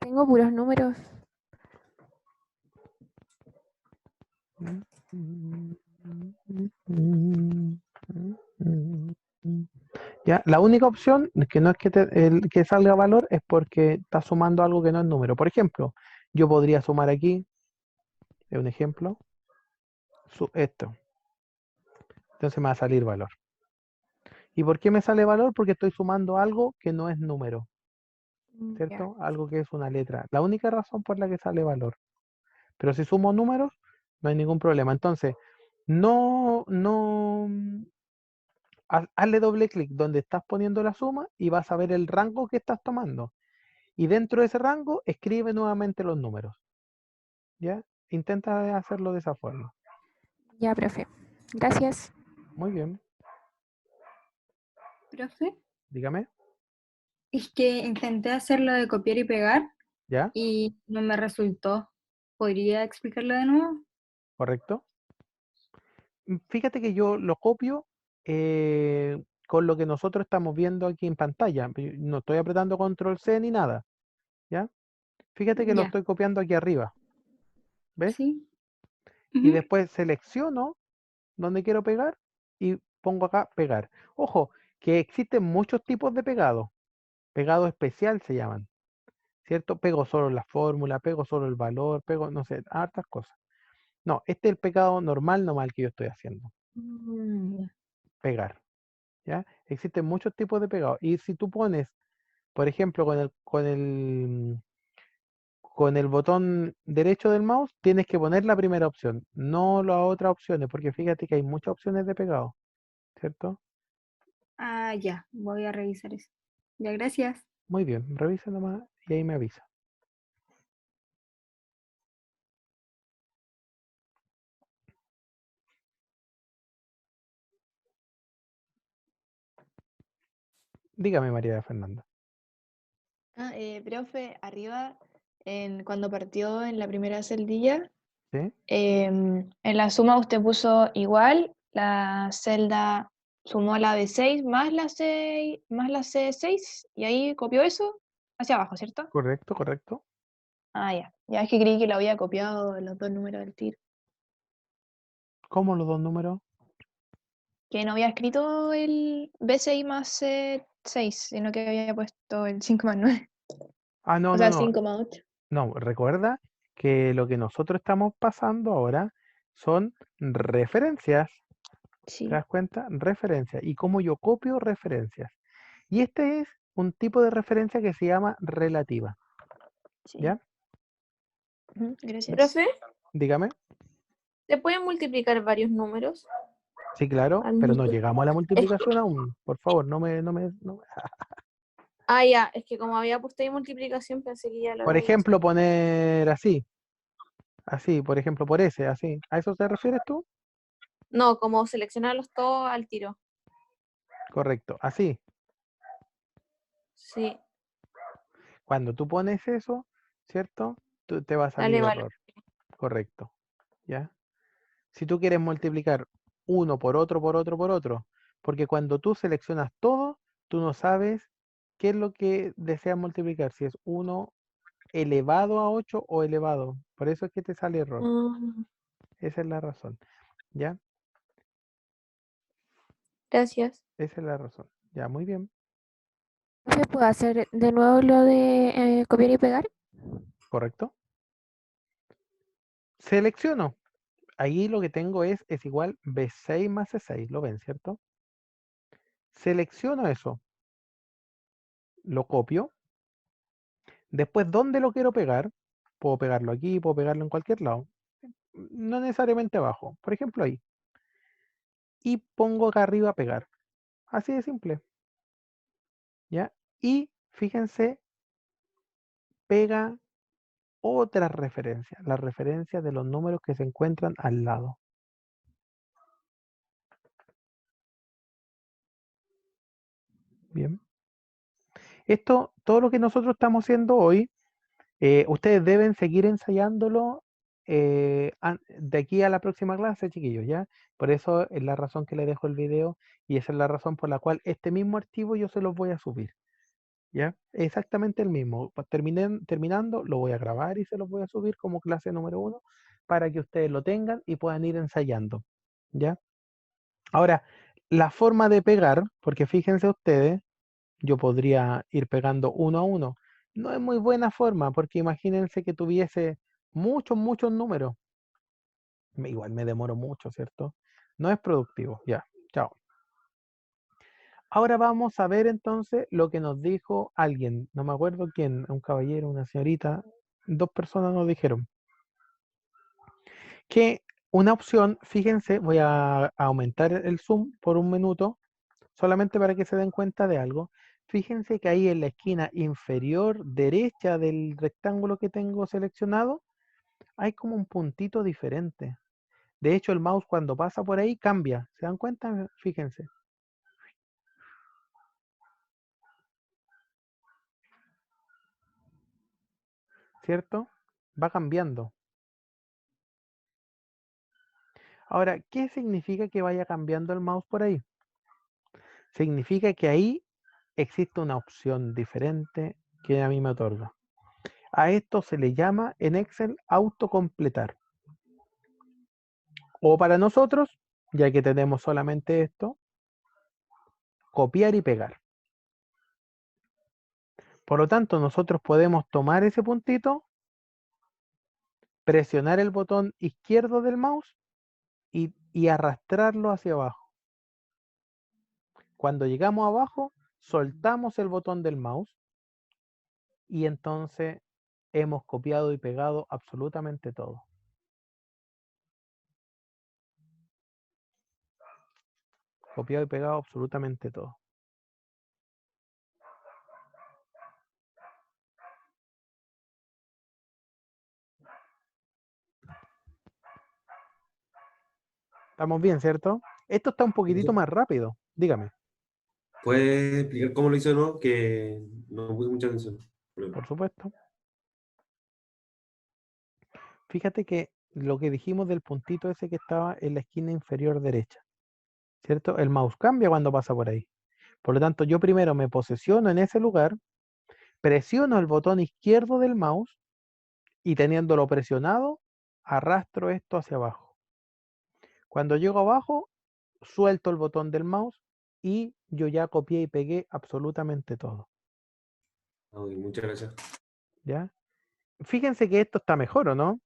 Tengo puros números. Ya, la única opción que no es que, que salga valor es porque está sumando algo que no es número. Por ejemplo, yo podría sumar aquí, es un ejemplo, esto. Entonces me va a salir valor. ¿Y por qué me sale valor? Porque estoy sumando algo que no es número, Ya. ¿cierto? Algo que es una letra. La única razón por la que sale valor. Pero si sumo números, no hay ningún problema. Entonces, no, hazle doble clic donde estás poniendo la suma y vas a ver el rango que estás tomando. Y dentro de ese rango, escribe nuevamente los números. ¿Ya? Intenta hacerlo de esa forma. Ya, profe. Gracias. Muy bien. Profe, Dígame. es que intenté hacerlo de copiar y pegar ¿Ya? y no me resultó. ¿Podría explicarlo de nuevo? ¿Correcto? Fíjate que yo lo copio con lo que nosotros estamos viendo aquí en pantalla. No estoy apretando control C ni nada. ¿Ya? Fíjate que lo Ya, estoy copiando aquí arriba. ¿Ves? sí. Y Ujú. después selecciono donde quiero pegar y pongo acá pegar. Ojo, que existen muchos tipos de pegado. Pegado especial se llaman. ¿Cierto? Pego solo la fórmula, pego solo el valor, pego, no sé, hartas cosas. No, este es el pegado normal que yo estoy haciendo. Ya. Pegar. ¿Ya? Existen muchos tipos de pegado. Y si tú pones, por ejemplo, con el botón derecho del mouse tienes que poner la primera opción, no las otras opciones, porque fíjate que hay muchas opciones de pegado, ¿cierto? Ah, ya, voy a revisar eso. Ya, gracias. Muy bien, revisa nomás y ahí me avisa. Dígame, María Fernanda. Profe, arriba, cuando partió en la primera celdilla, ¿Sí? en la suma usted puso igual, la celda sumó la B6 más la C6 y ahí copió eso hacia abajo, ¿cierto? Correcto, correcto. Ah, ya. Ya es que creí que lo había copiado los dos números del tiro. ¿Cómo los dos números? Que no había escrito el B6 más C6, sino que había puesto el 5 más 9. Ah, no, O no, sea, no. 5 más 8. No, recuerda que lo que nosotros estamos pasando ahora son referencias. ¿Te Sí, das cuenta? Referencias. ¿Y cómo yo copio referencias? Y este es un tipo de referencia que se llama relativa. sí. ¿Ya? Gracias. Profe, Dígame. ¿se pueden multiplicar varios números Sí, claro, al pero mismo no tiempo? llegamos a la Es que- multiplicación aún. Por favor, no me. Ah, ya, es que como había puesto ahí multiplicación, pensé que ya lo Por había hecho. ejemplo, poner así. Así, por ejemplo, por ese, así. ¿A eso te refieres tú? No, como seleccionarlos todos al tiro. Correcto, así. Sí, Cuando tú pones eso, ¿cierto? Te va a salir dale valor. error. Correcto. ¿Ya? Si tú quieres multiplicar uno por otro, por otro, por otro, porque cuando tú seleccionas todo, tú no sabes qué es lo que deseas multiplicar, si es 1 elevado a 8 o elevado. Por eso es que te sale error. Mm, Esa es la razón. ¿Ya? gracias. Esa es la razón. Ya, muy bien. ¿Se puede hacer de nuevo lo de copiar y pegar? ¿Correcto? Selecciono. Ahí lo que tengo es igual B6 más C6. ¿Lo ven, cierto? Selecciono eso. Lo copio. Después, ¿dónde lo quiero pegar? Puedo pegarlo aquí, puedo pegarlo en cualquier lado. No necesariamente abajo. Por ejemplo, ahí. Y pongo acá arriba pegar. Así de simple. ¿Ya? Y fíjense, pega otras referencias. Las referencias de los números que se encuentran al lado. Bien. Esto, todo lo que nosotros estamos haciendo hoy, ustedes deben seguir ensayándolo de aquí a la próxima clase, chiquillos, ¿ya? Por eso es la razón que les dejo el video y esa es la razón por la cual este mismo archivo yo se los voy a subir, ¿ya? Exactamente el mismo. Terminando, lo voy a grabar y se los voy a subir como clase número 1 para que ustedes lo tengan y puedan ir ensayando, ¿ya? Ahora, la forma de pegar, porque fíjense ustedes, yo podría ir pegando uno a uno. No es muy buena forma, porque imagínense que tuviese muchos, muchos números. Igual me demoro mucho, ¿cierto? No es productivo. Ya, chao. Ahora vamos a ver entonces lo que nos dijo alguien. No me acuerdo quién, un caballero, una señorita. Dos personas nos dijeron que una opción, fíjense, voy a aumentar el zoom por un minuto solamente para que se den cuenta de algo. Fíjense que ahí en la esquina inferior derecha del rectángulo que tengo seleccionado, hay como un puntito diferente. De hecho, el mouse cuando pasa por ahí cambia. ¿Se dan cuenta? Fíjense. ¿Cierto? Va cambiando. Ahora, ¿qué significa que vaya cambiando el mouse por ahí? Significa que ahí existe una opción diferente que a mí me otorga. A esto se le llama en Excel autocompletar. O para nosotros, ya que tenemos solamente esto, copiar y pegar. Por lo tanto, nosotros podemos tomar ese puntito, presionar el botón izquierdo del mouse y arrastrarlo hacia abajo. Cuando llegamos abajo, soltamos el botón del mouse y entonces hemos copiado y pegado absolutamente todo. Copiado y pegado absolutamente todo. ¿Estamos bien, cierto? Esto está un poquitito más rápido. Dígame, ¿Puedes explicar cómo lo hizo de nuevo? Que no puse mucha atención. por supuesto. Fíjate que lo que dijimos del puntito ese que estaba en la esquina inferior derecha, ¿cierto? El mouse cambia cuando pasa por ahí. Por lo tanto, yo primero me posesiono en ese lugar, presiono el botón izquierdo del mouse y teniéndolo presionado, arrastro esto hacia abajo. Cuando llego abajo, suelto el botón del mouse y yo ya copié y pegué absolutamente todo. Ok, muchas gracias. ¿Ya? Fíjense que esto está mejor, ¿o no?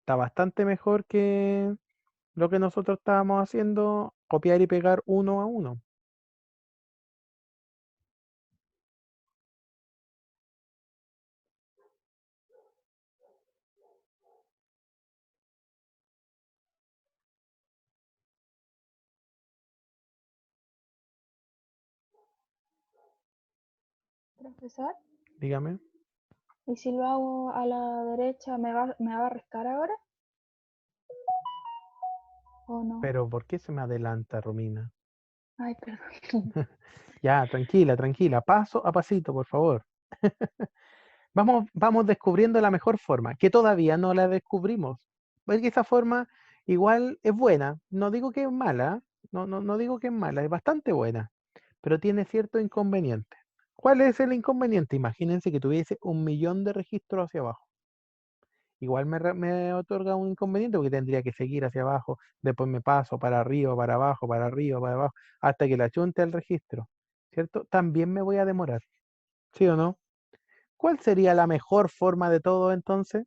Está bastante mejor que lo que nosotros estábamos haciendo, copiar y pegar uno a uno. Profesor, Dígame. ¿y si lo hago a la derecha, me va a restar ahora? ¿O no? Pero ¿por qué se me adelanta, Romina? Ay, perdón. Ya, tranquila, tranquila. Paso a pasito, por favor. Vamos descubriendo la mejor forma, que todavía no la descubrimos. Porque esa forma igual es buena. No digo que es mala, no digo que es mala, es bastante buena, pero tiene cierto inconveniente. ¿Cuál es el inconveniente? Imagínense que tuviese 1.000.000 de registros hacia abajo. Igual me otorga un inconveniente porque tendría que seguir hacia abajo, después me paso para arriba, para abajo, para arriba, para abajo, hasta que la chunte al registro, ¿cierto? También me voy a demorar, ¿sí o no? ¿Cuál sería la mejor forma de todo entonces?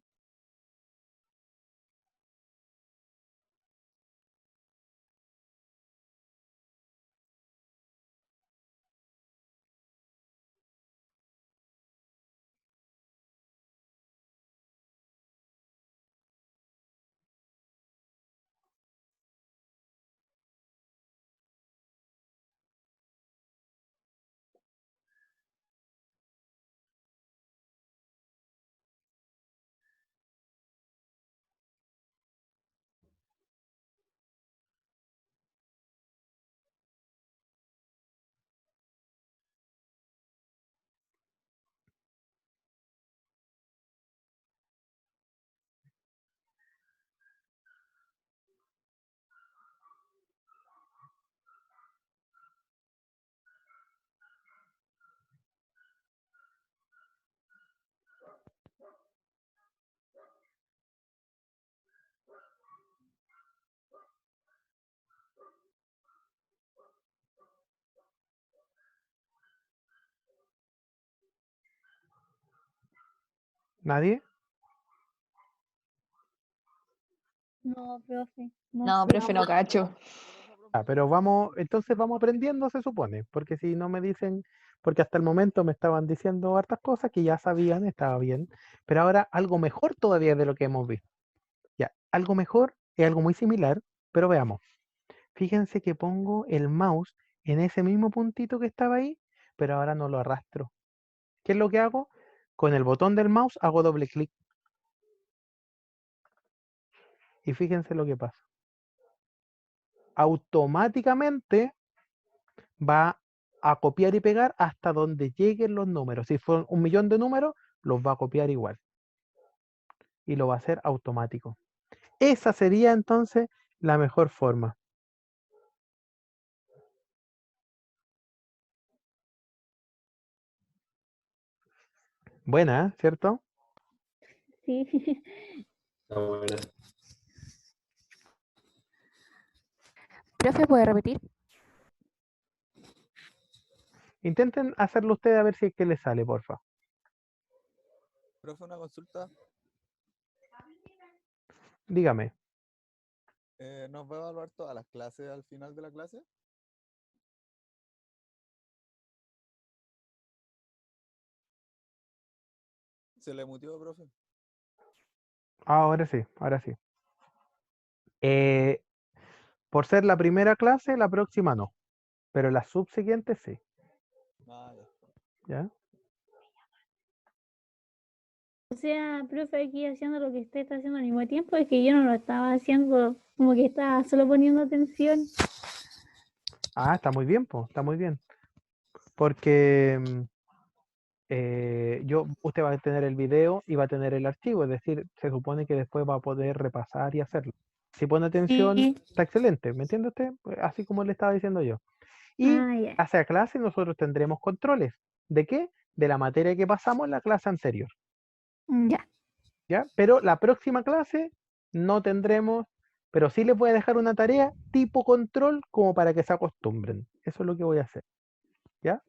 ¿Nadie? No, profe, no No, sé. profe, no cacho. Ah, pero entonces vamos aprendiendo, se supone, porque si no me dicen, porque hasta el momento me estaban diciendo hartas cosas que ya sabían, estaba bien, pero ahora algo mejor todavía de lo que hemos visto. Ya, algo mejor es algo muy similar, pero veamos. Fíjense que pongo el mouse en ese mismo puntito que estaba ahí, pero ahora no lo arrastro. ¿Qué es lo que hago? Con el botón del mouse hago doble clic. Y fíjense lo que pasa. Automáticamente va a copiar y pegar hasta donde lleguen los números. Si fueron 1.000.000 de números, los va a copiar igual. Y lo va a hacer automático. Esa sería entonces la mejor forma. Buena, ¿cierto? Sí. Está buena. Profe, ¿puede repetir? Intenten hacerlo ustedes a ver si es que les sale, porfa. Profe, una consulta. Dígame. ¿Nos va a evaluar todas las clases al final de la clase? Se le mutió, profe. Ahora sí, ahora sí. Por ser la primera clase, la próxima no. Pero las subsiguientes sí. Ah, ya. ¿Ya? O sea, profe, aquí haciendo lo que usted está haciendo al mismo tiempo, es que yo no lo estaba haciendo, como que estaba solo poniendo atención. Ah, está muy bien, pues, está muy bien. Porque usted va a tener el video y va a tener el archivo, es decir, se supone que después va a poder repasar y hacerlo. Si pone atención, Sí. está excelente, ¿me entiende usted? Pues, así como le estaba diciendo yo. Y Ah, ya. hacia clase nosotros tendremos controles. ¿De qué? De la materia que pasamos en la clase anterior. Ya. ¿Ya? Pero la próxima clase no tendremos, pero sí les voy a dejar una tarea tipo control como para que se acostumbren. Eso es lo que voy a hacer. ¿Ya?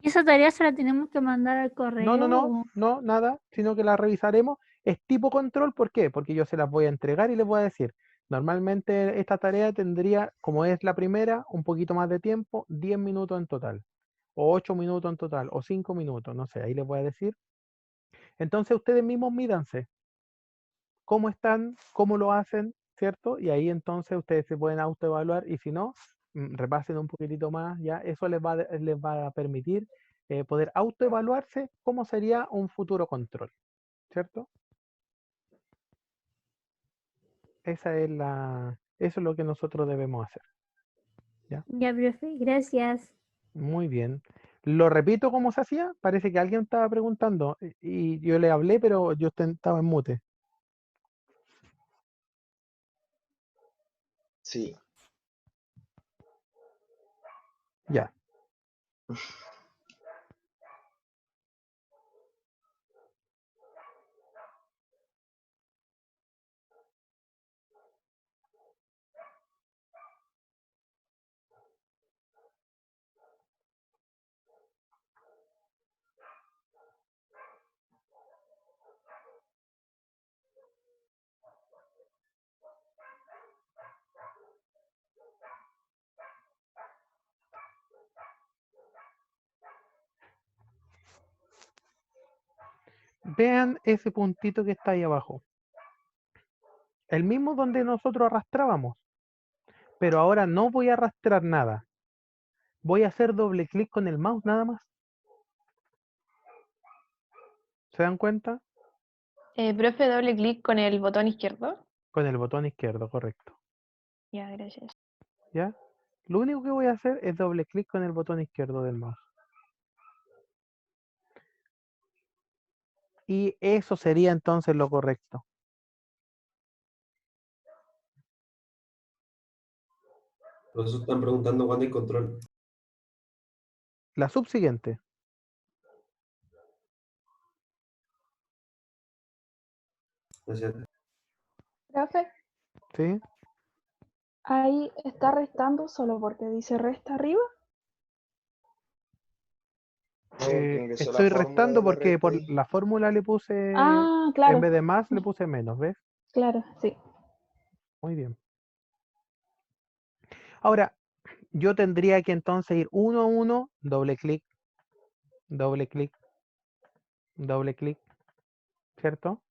¿Y esa tarea se la tenemos que mandar al No, correo? no, nada, sino que la revisaremos. Es tipo control, ¿por qué? Porque yo se las voy a entregar y les voy a decir, normalmente esta tarea tendría, como es la primera, un poquito más de tiempo, 10 minutos en total, o 8 minutos en total, o 5 minutos, no sé, ahí les voy a decir. Entonces ustedes mismos mídanse cómo están, cómo lo hacen, ¿cierto? Y ahí entonces ustedes se pueden autoevaluar y si no, repasen un poquitito más, ya eso les va a permitir poder autoevaluarse cómo sería un futuro control, ¿cierto? Eso es lo que nosotros debemos hacer, ¿ya? Ya, profe, gracias. Muy bien. Lo repito cómo se hacía, parece que alguien estaba preguntando y yo le hablé, pero yo estaba en mute. Sí. Ya. Vean ese puntito que está ahí abajo. El mismo donde nosotros arrastrábamos. Pero ahora no voy a arrastrar nada. Voy a hacer doble clic con el mouse nada más. ¿Se dan cuenta? Profe, doble clic con el botón izquierdo. Con el botón izquierdo, correcto. Ya, gracias. ¿Ya? Lo único que voy a hacer es doble clic con el botón izquierdo del mouse. Y eso sería entonces lo correcto. Por eso están preguntando cuándo hay control. La subsiguiente. Gracias. Profe, ¿Sí? ahí está restando solo porque dice resta arriba. No, porque ingresó la Estoy fórmula restando del porque por RTI. la fórmula le puse, Ah, en claro, vez de más, le puse menos, ¿ves? claro, sí. Muy bien. Ahora, yo tendría que entonces ir uno a uno, doble clic, doble clic, doble clic, ¿cierto?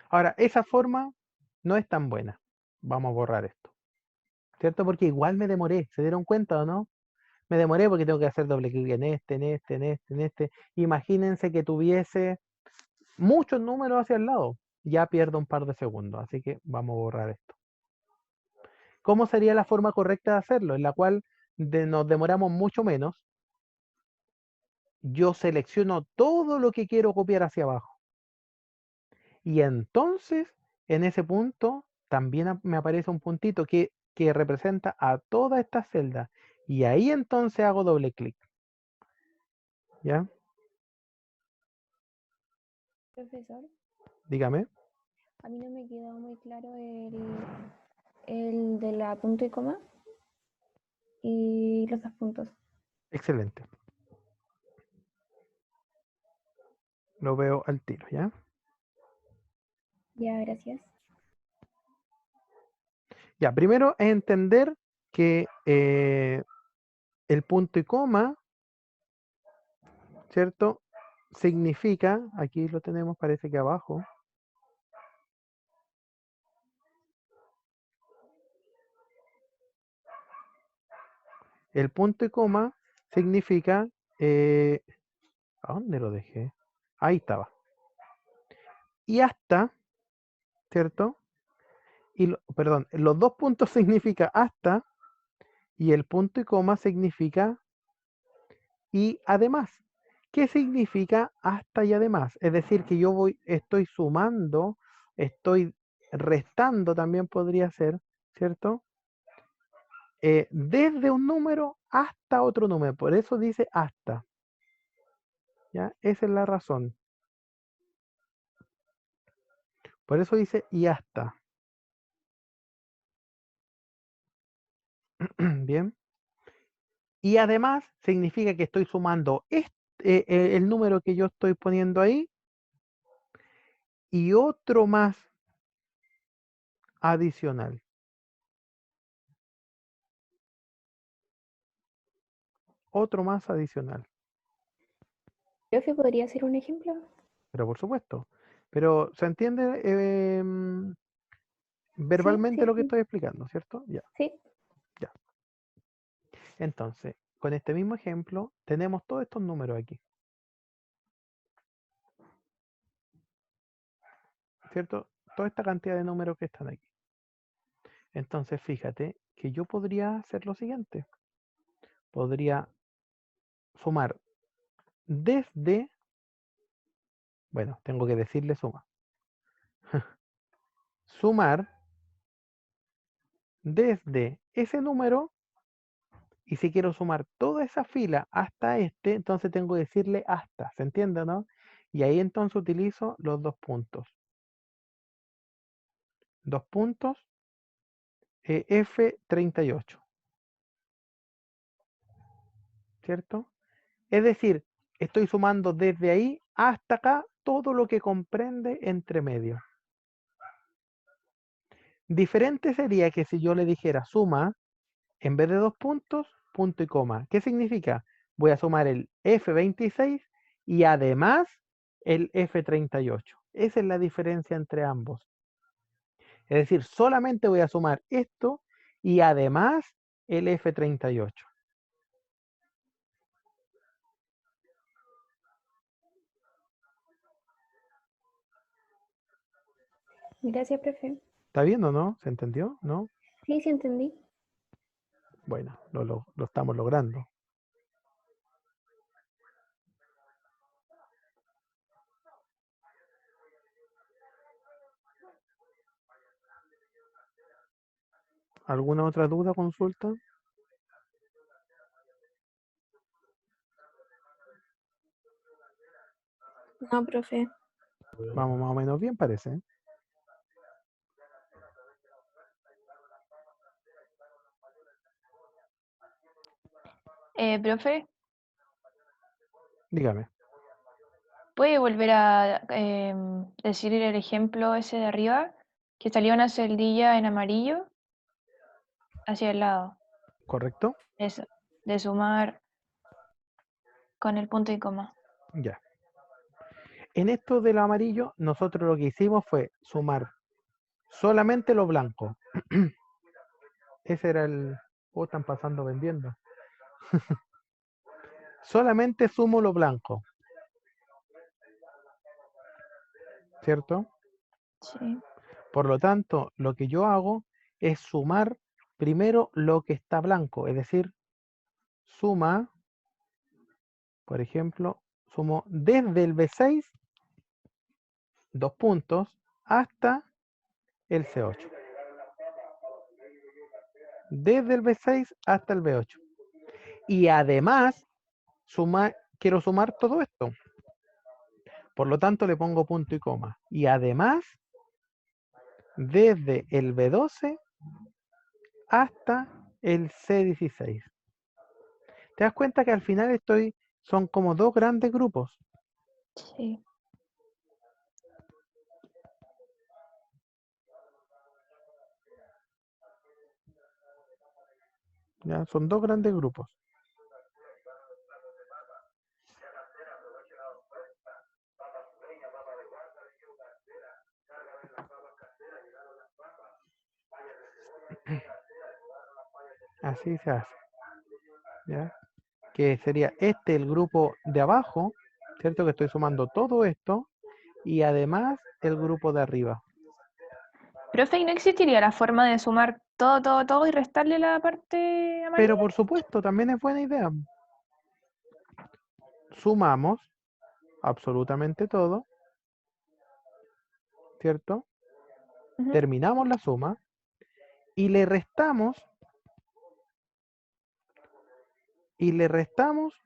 Ahora, esa forma no es tan buena. Vamos a borrar esto, ¿cierto? Porque igual me demoré, ¿se dieron cuenta o no? Me demoré porque tengo que hacer doble clic en este, en este, en este, en este. Imagínense que tuviese muchos números hacia el lado. Ya pierdo un par de segundos, así que vamos a borrar esto. ¿Cómo sería la forma correcta de hacerlo? En la cual nos demoramos mucho menos. Yo selecciono todo lo que quiero copiar hacia abajo. Y entonces, en ese punto, también me aparece un puntito que representa a toda esta celda. Y ahí entonces hago doble clic. ¿Ya? Profesor, Dígame. a mí no me quedó muy claro el de la punto y coma y los dos puntos. Excelente. Lo veo al tiro, ¿ya? Ya, gracias. Ya, primero es entender que el punto y coma, ¿cierto? significa, aquí lo tenemos, parece que abajo. El punto y coma significa, ¿a dónde lo dejé? Ahí estaba. Y hasta, ¿cierto? Perdón, los dos puntos significa hasta y el punto y coma significa y además. ¿Qué significa hasta y además? Es decir, que estoy sumando, estoy restando también podría ser, ¿cierto? Desde un número hasta otro número. Por eso dice hasta. ¿Ya? Esa es la razón. Por eso dice y hasta. Bien. Y además significa que estoy sumando el número que yo estoy poniendo ahí y otro más adicional. Otro más adicional. Profe, ¿podría ser un ejemplo? Pero por supuesto. Pero ¿se entiende verbalmente Sí, lo que sí, estoy explicando, cierto? Ya, sí. ya. Entonces, con este mismo ejemplo, tenemos todos estos números aquí. ¿Cierto? Toda esta cantidad de números que están aquí. Entonces, fíjate que yo podría hacer lo siguiente. Podría sumar desde, bueno, tengo que decirle suma. Sumar desde ese número y si quiero sumar toda esa fila hasta este, entonces tengo que decirle hasta, ¿se entiende, no? Y ahí entonces utilizo los dos puntos. Dos puntos F38, ¿cierto? Es decir, estoy sumando desde ahí hasta acá todo lo que comprende entre medio. Diferente sería que si yo le dijera suma, en vez de dos puntos, punto y coma. ¿Qué significa? Voy a sumar el F26 y además el F38. Esa es la diferencia entre ambos. Es decir, solamente voy a sumar esto y además el F38. Gracias, profe. ¿Está bien o no? ¿Se entendió? ¿No? Sí, sí entendí. Bueno, lo estamos logrando. ¿Alguna otra duda, consulta? No, profe. Vamos más o menos bien, parece. ¿Eh? Profe, Dígame. ¿puede volver a decir el ejemplo ese de arriba? Que salió una celdilla en amarillo hacia el lado. ¿Correcto? Eso, de sumar con el punto y coma. Ya. En esto del amarillo, nosotros lo que hicimos fue sumar solamente lo blanco. Ese era el... Oh, están pasando vendiendo. Solamente sumo lo blanco. ¿Cierto? Sí. Por lo tanto, lo que yo hago es sumar primero lo que está blanco. Es decir, suma, por ejemplo, sumo desde el B6, dos puntos, hasta el C8. Desde el B6 hasta el B8. Y además, quiero sumar todo esto. Por lo tanto, le pongo punto y coma. Y además, desde el B12 hasta el C16. ¿Te das cuenta que al final son como dos grandes grupos? Sí. ¿Ya? Son dos grandes grupos. Así se hace. ¿Ya? Que sería este el grupo de abajo, ¿cierto? Que estoy sumando todo esto y además el grupo de arriba. Profe, ¿y no existiría la forma de sumar todo y restarle la parte amarilla? Pero por supuesto, también es buena idea. Sumamos absolutamente todo, ¿cierto? Ujú. Terminamos la suma y le restamos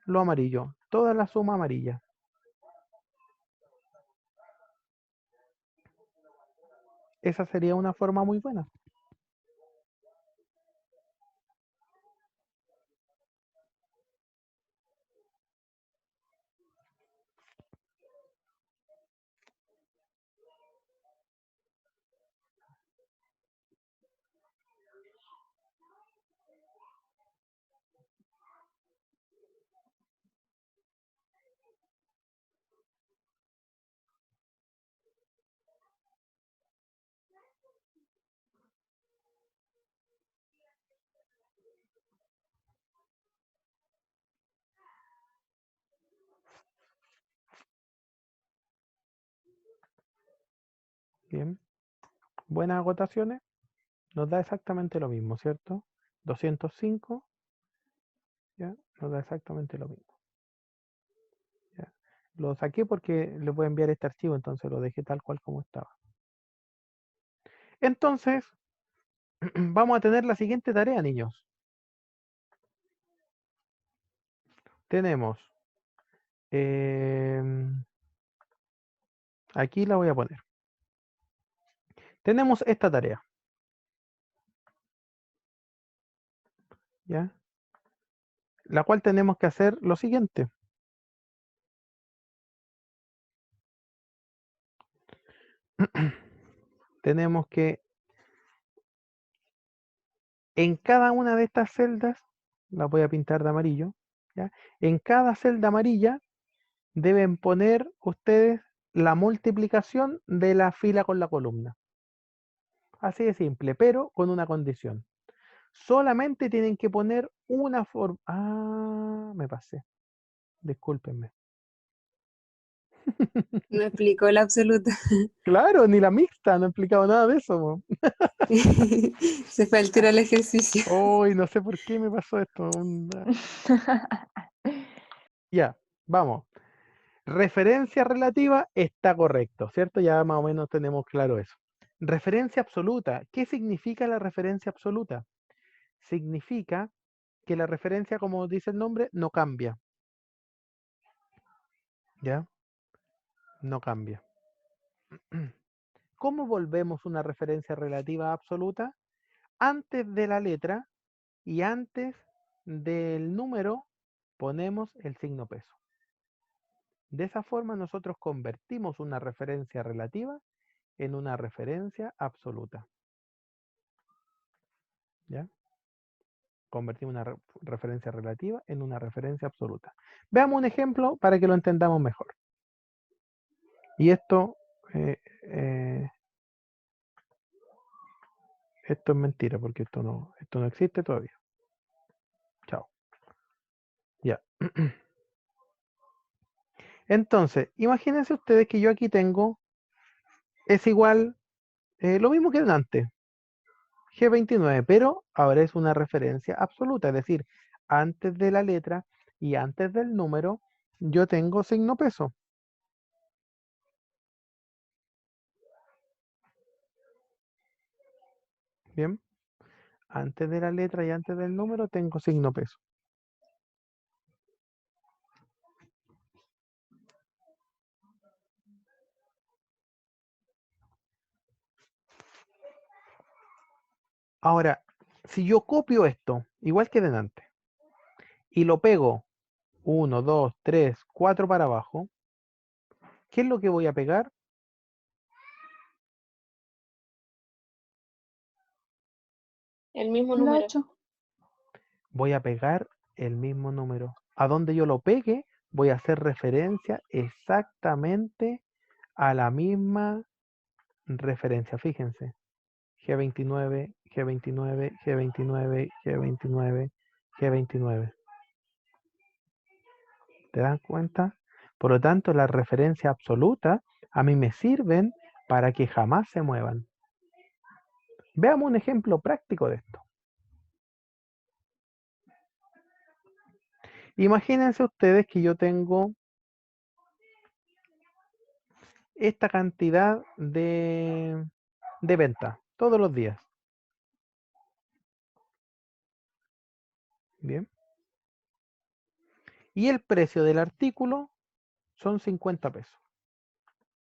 lo amarillo, toda la suma amarilla. Esa sería una forma muy buena. Bien. Buenas agotaciones. Nos da exactamente lo mismo, ¿cierto? 205, ¿ya? Nos da exactamente lo mismo. ¿Ya? Lo saqué porque le voy a enviar este archivo, entonces lo dejé tal cual como estaba. Entonces, vamos a tener la siguiente tarea, niños. Tenemos, aquí la voy a poner. Tenemos esta tarea. ¿Ya? La cual tenemos que hacer lo siguiente. Tenemos que en cada una de estas celdas, la voy a pintar de amarillo, ¿ya? En cada celda amarilla deben poner ustedes la multiplicación de la fila con la columna. Así de simple, pero con una condición. Solamente tienen que poner una forma. Ah, me pasé. Discúlpenme. No explicó la absoluta. Claro, ni la mixta, no he explicado nada de eso. Po. Se fue al tiro al ejercicio. Uy, no sé por qué me pasó esto. Ya, vamos. Referencia relativa está correcto, ¿cierto? Ya más o menos tenemos claro eso. Referencia absoluta. ¿Qué significa la referencia absoluta? Significa que la referencia, como dice el nombre, no cambia. ¿Ya? No cambia. ¿Cómo volvemos una referencia relativa absoluta? Antes de la letra y antes del número ponemos el signo peso. De esa forma nosotros convertimos una referencia relativa en una referencia absoluta. ¿Ya? Convertimos una referencia relativa en una referencia absoluta. Veamos un ejemplo para que lo entendamos mejor. Y esto es mentira, porque esto no existe todavía. Chao. Ya. Entonces, imagínense ustedes que yo aquí tengo, es igual, lo mismo que antes, G29, pero ahora es una referencia absoluta, es decir, antes de la letra y antes del número, yo tengo signo peso. Bien, antes de la letra y antes del número tengo signo peso. Ahora, si yo copio esto, igual que delante, y lo pego 1, 2, 3, 4 para abajo, ¿qué es lo que voy a pegar? El mismo La número. 8. Voy a pegar el mismo número. A donde yo lo pegue, voy a hacer referencia exactamente a la misma referencia. Fíjense, G29, G29, G29, G29, G29. ¿Te das cuenta? Por lo tanto, las referencias absolutas a mí me sirven para que jamás se muevan. Veamos un ejemplo práctico de esto. Imagínense ustedes que yo tengo esta cantidad de venta todos los días. Bien. Y el precio del artículo son 50 pesos.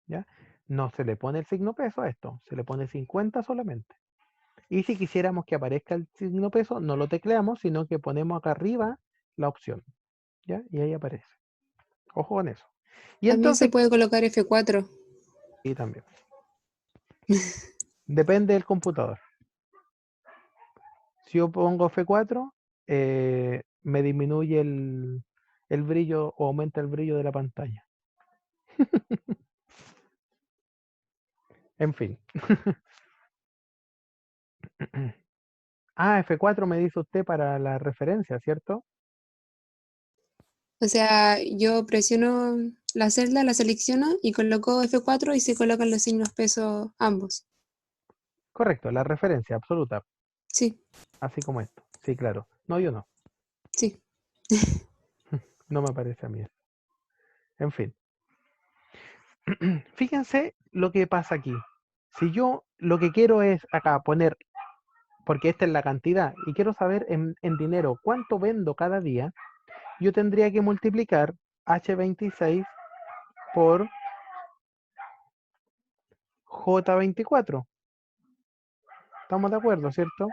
¿Ya? No se le pone el signo peso a esto, se le pone 50 solamente. Y si quisiéramos que aparezca el signo peso, no lo tecleamos, sino que ponemos acá arriba la opción. ¿Ya? Y ahí aparece. Ojo con eso. Y También se entonces, puede colocar F4. y también. Depende del computador. Si yo pongo F4, me disminuye el brillo o aumenta el brillo de la pantalla. En fin. Ah, F4 me dice usted para la referencia, ¿cierto? O sea, yo presiono la celda, la selecciono y coloco F4 y se colocan los signos peso ambos. Correcto, la referencia absoluta, Sí, así como esto. Sí, claro. No, yo no. sí. No me parece a mí eso. En fin. Fíjense lo que pasa aquí. Si yo lo que quiero es acá poner, porque esta es la cantidad, y quiero saber en dinero cuánto vendo cada día, yo tendría que multiplicar H26 por J24. ¿Estamos de acuerdo, cierto?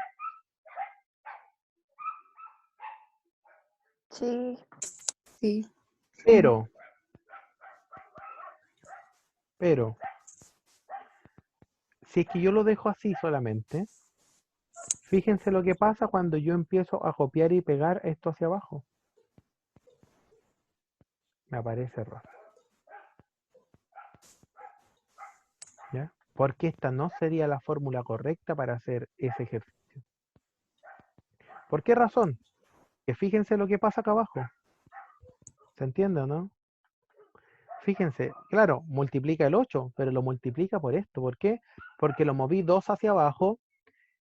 Sí. Sí. Pero, si es que yo lo dejo así solamente, fíjense lo que pasa cuando yo empiezo a copiar y pegar esto hacia abajo. Me aparece error. ¿Ya? Porque esta no sería la fórmula correcta para hacer ese ejercicio. ¿Por qué razón? Que fíjense lo que pasa acá abajo. ¿Se entiende o no? Fíjense, claro, multiplica el 8, pero lo multiplica por esto. ¿Por qué? Porque lo moví 2 hacia abajo.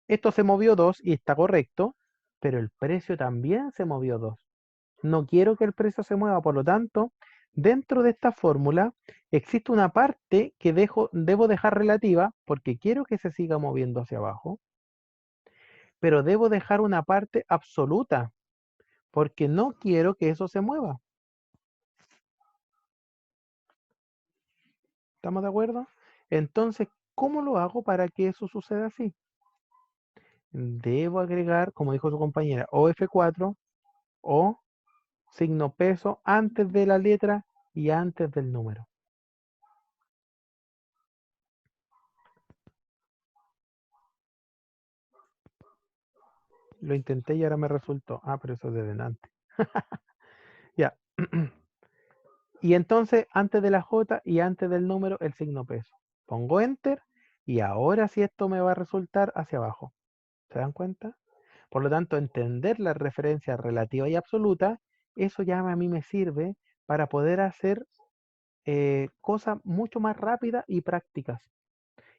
Esto se movió 2 y está correcto, pero el precio también se movió 2. No quiero que el precio se mueva, por lo tanto, dentro de esta fórmula existe una parte que debo dejar relativa porque quiero que se siga moviendo hacia abajo, pero debo dejar una parte absoluta porque no quiero que eso se mueva. ¿Estamos de acuerdo? Entonces, ¿cómo lo hago para que eso suceda así? Debo agregar, como dijo su compañera, o F4 o signo peso antes de la letra y antes del número. Lo intenté y ahora me resultó. Ah, pero eso es de delante. Ya. Y entonces, antes de la J y antes del número, el signo peso. Pongo Enter y ahora sí esto me va a resultar hacia abajo. ¿Se dan cuenta? Por lo tanto, entender las referencias relativa y absoluta, eso ya a mí me sirve para poder hacer cosas mucho más rápidas y prácticas.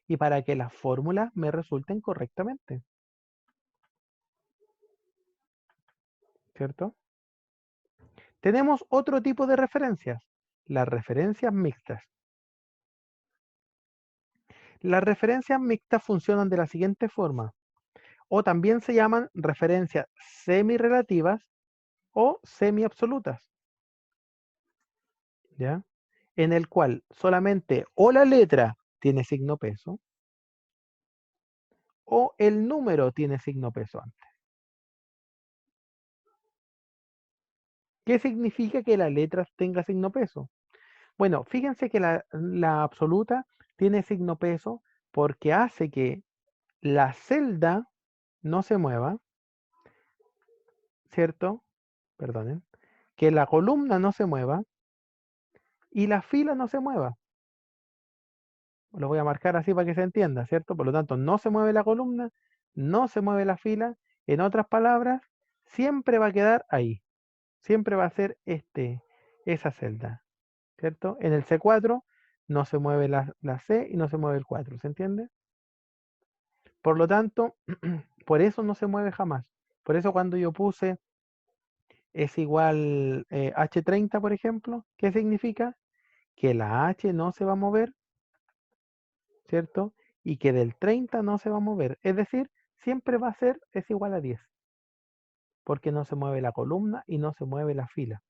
Y para que las fórmulas me resulten correctamente. ¿Cierto? Tenemos otro tipo de referencias, las referencias mixtas. Las referencias mixtas funcionan de la siguiente forma, o también se llaman referencias semirrelativas o semiabsolutas, ¿ya? En el cual solamente o la letra tiene signo peso o el número tiene signo peso antes. ¿Qué significa que la letra tenga signo peso? Bueno, fíjense que la absoluta tiene signo peso porque hace que la celda no se mueva, ¿cierto? Perdonen. Que la columna no se mueva y la fila no se mueva. Lo voy a marcar así para que se entienda, ¿cierto? Por lo tanto, no se mueve la columna no se mueve la fila. En otras palabras, siempre va a quedar ahí. Siempre va a ser esa celda, ¿cierto? En el C4 no se mueve la C y no se mueve el 4, ¿se entiende? Por lo tanto, por eso no se mueve jamás. Por eso cuando yo puse es igual H30, por ejemplo, ¿qué significa? Que la H no se va a mover, ¿cierto? Y que del 30 no se va a mover. Es decir, siempre va a ser es igual a 10. Porque no se mueve la columna y no se mueve la fila.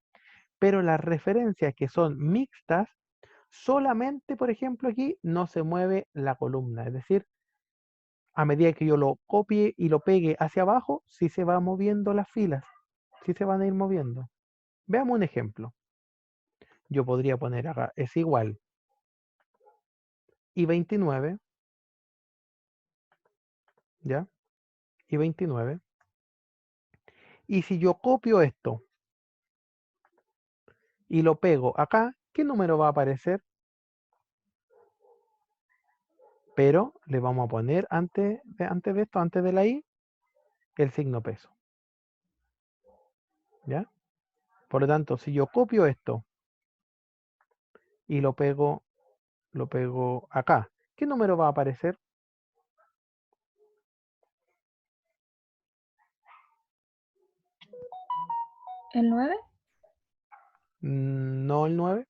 Pero las referencias que son mixtas, solamente, por ejemplo, aquí no se mueve la columna. Es decir, a medida que yo lo copie y lo pegue hacia abajo, sí se va moviendo las filas. Sí se van a ir moviendo. Veamos un ejemplo. Yo podría poner acá, es igual. Y 29. ¿Ya? Y 29. Y si yo copio esto y lo pego acá, ¿qué número va a aparecer? Pero le vamos a poner antes de esto, antes de la I, el signo peso. ¿Ya? Por lo tanto, si yo copio esto y lo pego acá, ¿qué número va a aparecer? ¿El 9? No el 9.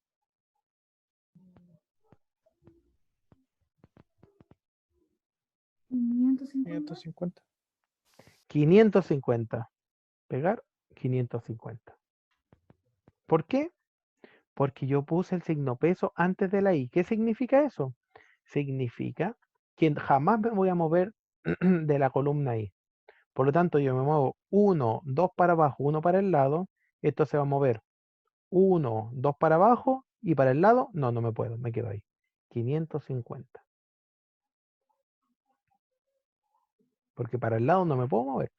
550. 550. Pegar 550. ¿Por qué? Porque yo puse el signo peso antes de la I. ¿Qué significa eso? Significa que jamás me voy a mover de la columna I. Por lo tanto, yo me muevo 1, 2 para abajo, 1 para el lado. Esto se va a mover 1, 2 para abajo y para el lado. No, no me puedo, me quedo ahí. 550. Porque para el lado no me puedo mover.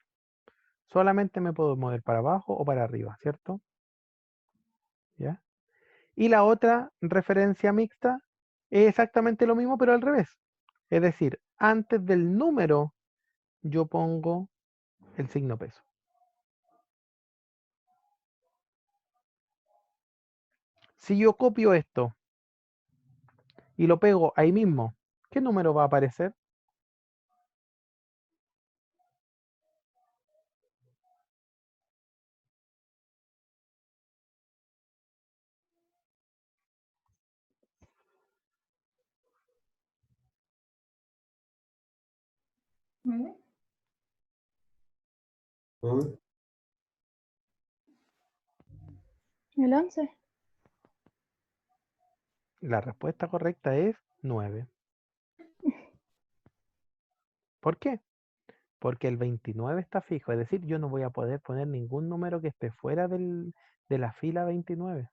Solamente me puedo mover para abajo o para arriba, ¿cierto? ¿Ya? Y la otra referencia mixta es exactamente lo mismo, pero al revés. Es decir, antes del número yo pongo el signo peso. Si yo copio esto y lo pego ahí mismo, ¿qué número va a aparecer? ¿No? ¿El 11? La respuesta correcta es 9. ¿Por qué? Porque el 29 está fijo. Es decir, yo no voy a poder poner ningún número que esté fuera de la fila 29.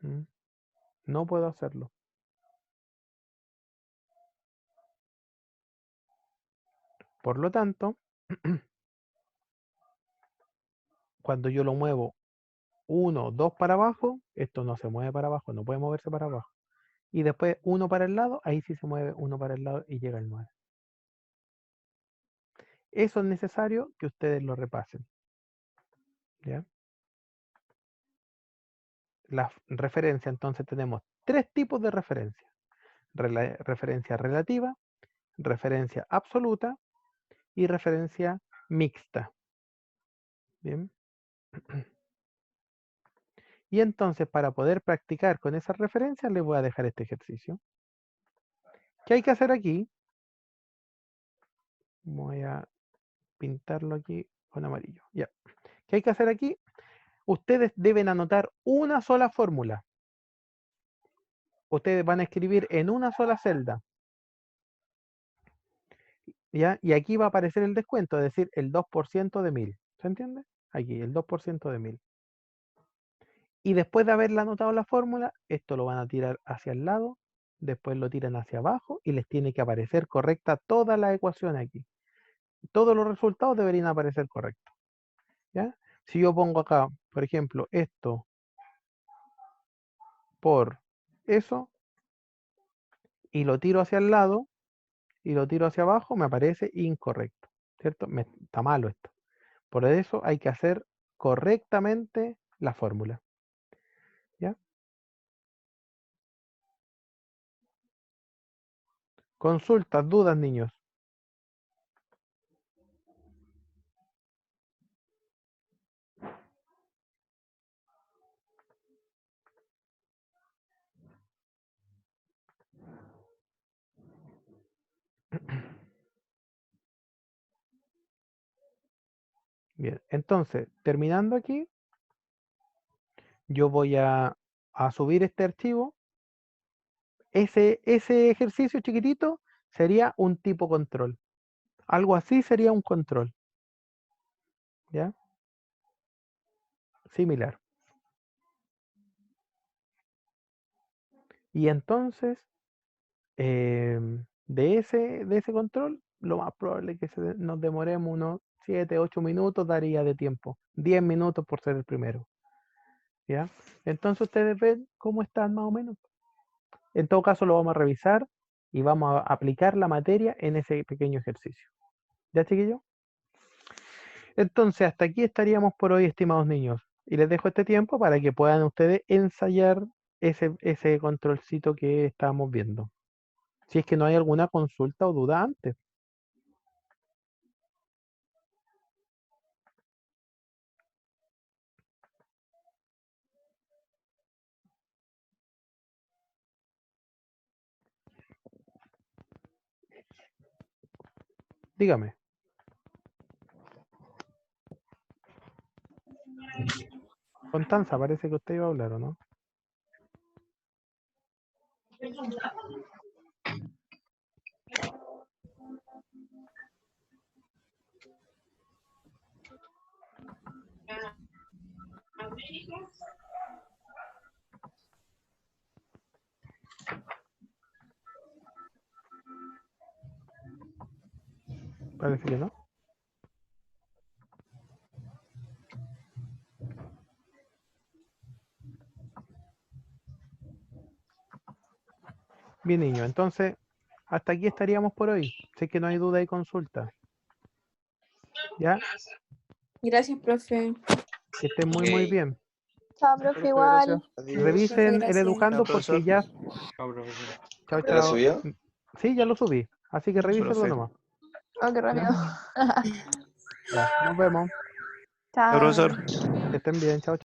¿Mm? No puedo hacerlo. Por lo tanto, cuando yo lo muevo 1, 2 para abajo, esto no se mueve para abajo, no puede moverse para abajo. Y después 1 para el lado, ahí sí se mueve 1 para el lado y llega al 9. Eso es necesario que ustedes lo repasen. ¿Ya? La referencia, entonces tenemos 3 tipos de referencia. Referencia relativa, referencia absoluta y referencia mixta. Bien. Y entonces, para poder practicar con esas referencias, les voy a dejar este ejercicio. ¿Qué hay que hacer aquí? Voy a pintarlo aquí con amarillo. Ya. ¿Qué hay que hacer aquí? Ustedes deben anotar una sola fórmula. Ustedes van a escribir en una sola celda. ¿Ya? Y aquí va a aparecer el descuento, es decir, el 2% de 1000. ¿Se entiende? Aquí, el 2% de 1000. Y después de haberle anotado la fórmula, esto lo van a tirar hacia el lado, después lo tiran hacia abajo y les tiene que aparecer correcta toda la ecuación aquí. Todos los resultados deberían aparecer correctos. ¿Ya? Si yo pongo acá, por ejemplo, esto por eso y lo tiro hacia el lado y lo tiro hacia abajo, me aparece incorrecto, ¿cierto? Está malo esto. Por eso hay que hacer correctamente la fórmula. ¿Ya? Consultas, dudas, niños. Bien, entonces, terminando aquí, yo voy a subir este archivo. Ese ejercicio chiquitito sería un tipo control. Algo así sería un control. ¿Ya? Similar. Y entonces, de ese control, lo más probable es que nos demoremos unos 7, 8 minutos, daría de tiempo. 10 minutos por ser el primero. ¿Ya? Entonces ustedes ven cómo están más o menos. En todo caso lo vamos a revisar y vamos a aplicar la materia en ese pequeño ejercicio. ¿Ya, chiquillos? Entonces hasta aquí estaríamos por hoy, estimados niños. Y les dejo este tiempo para que puedan ustedes ensayar ese controlcito que estábamos viendo. Si es que no hay alguna consulta o duda antes. Dígame. Constanza, parece que usted iba a hablar, ¿o no? Parece que no. Bien, niño, entonces hasta aquí estaríamos por hoy. Sé que no hay duda y consulta. ¿Ya? Gracias, profe. Que estén muy, muy bien. Chao, profe, igual. Revisen el Gracias. educando Chao, porque profesor. ya... Chao, profesor. Chao, ¿Ya lo chao. subió? Sí, ya lo subí. Así que revísenlo Profe. nomás. Oh, qué rápido. Ya, nos vemos. Chao. Chao, profesor. Que estén bien. Chao, chao.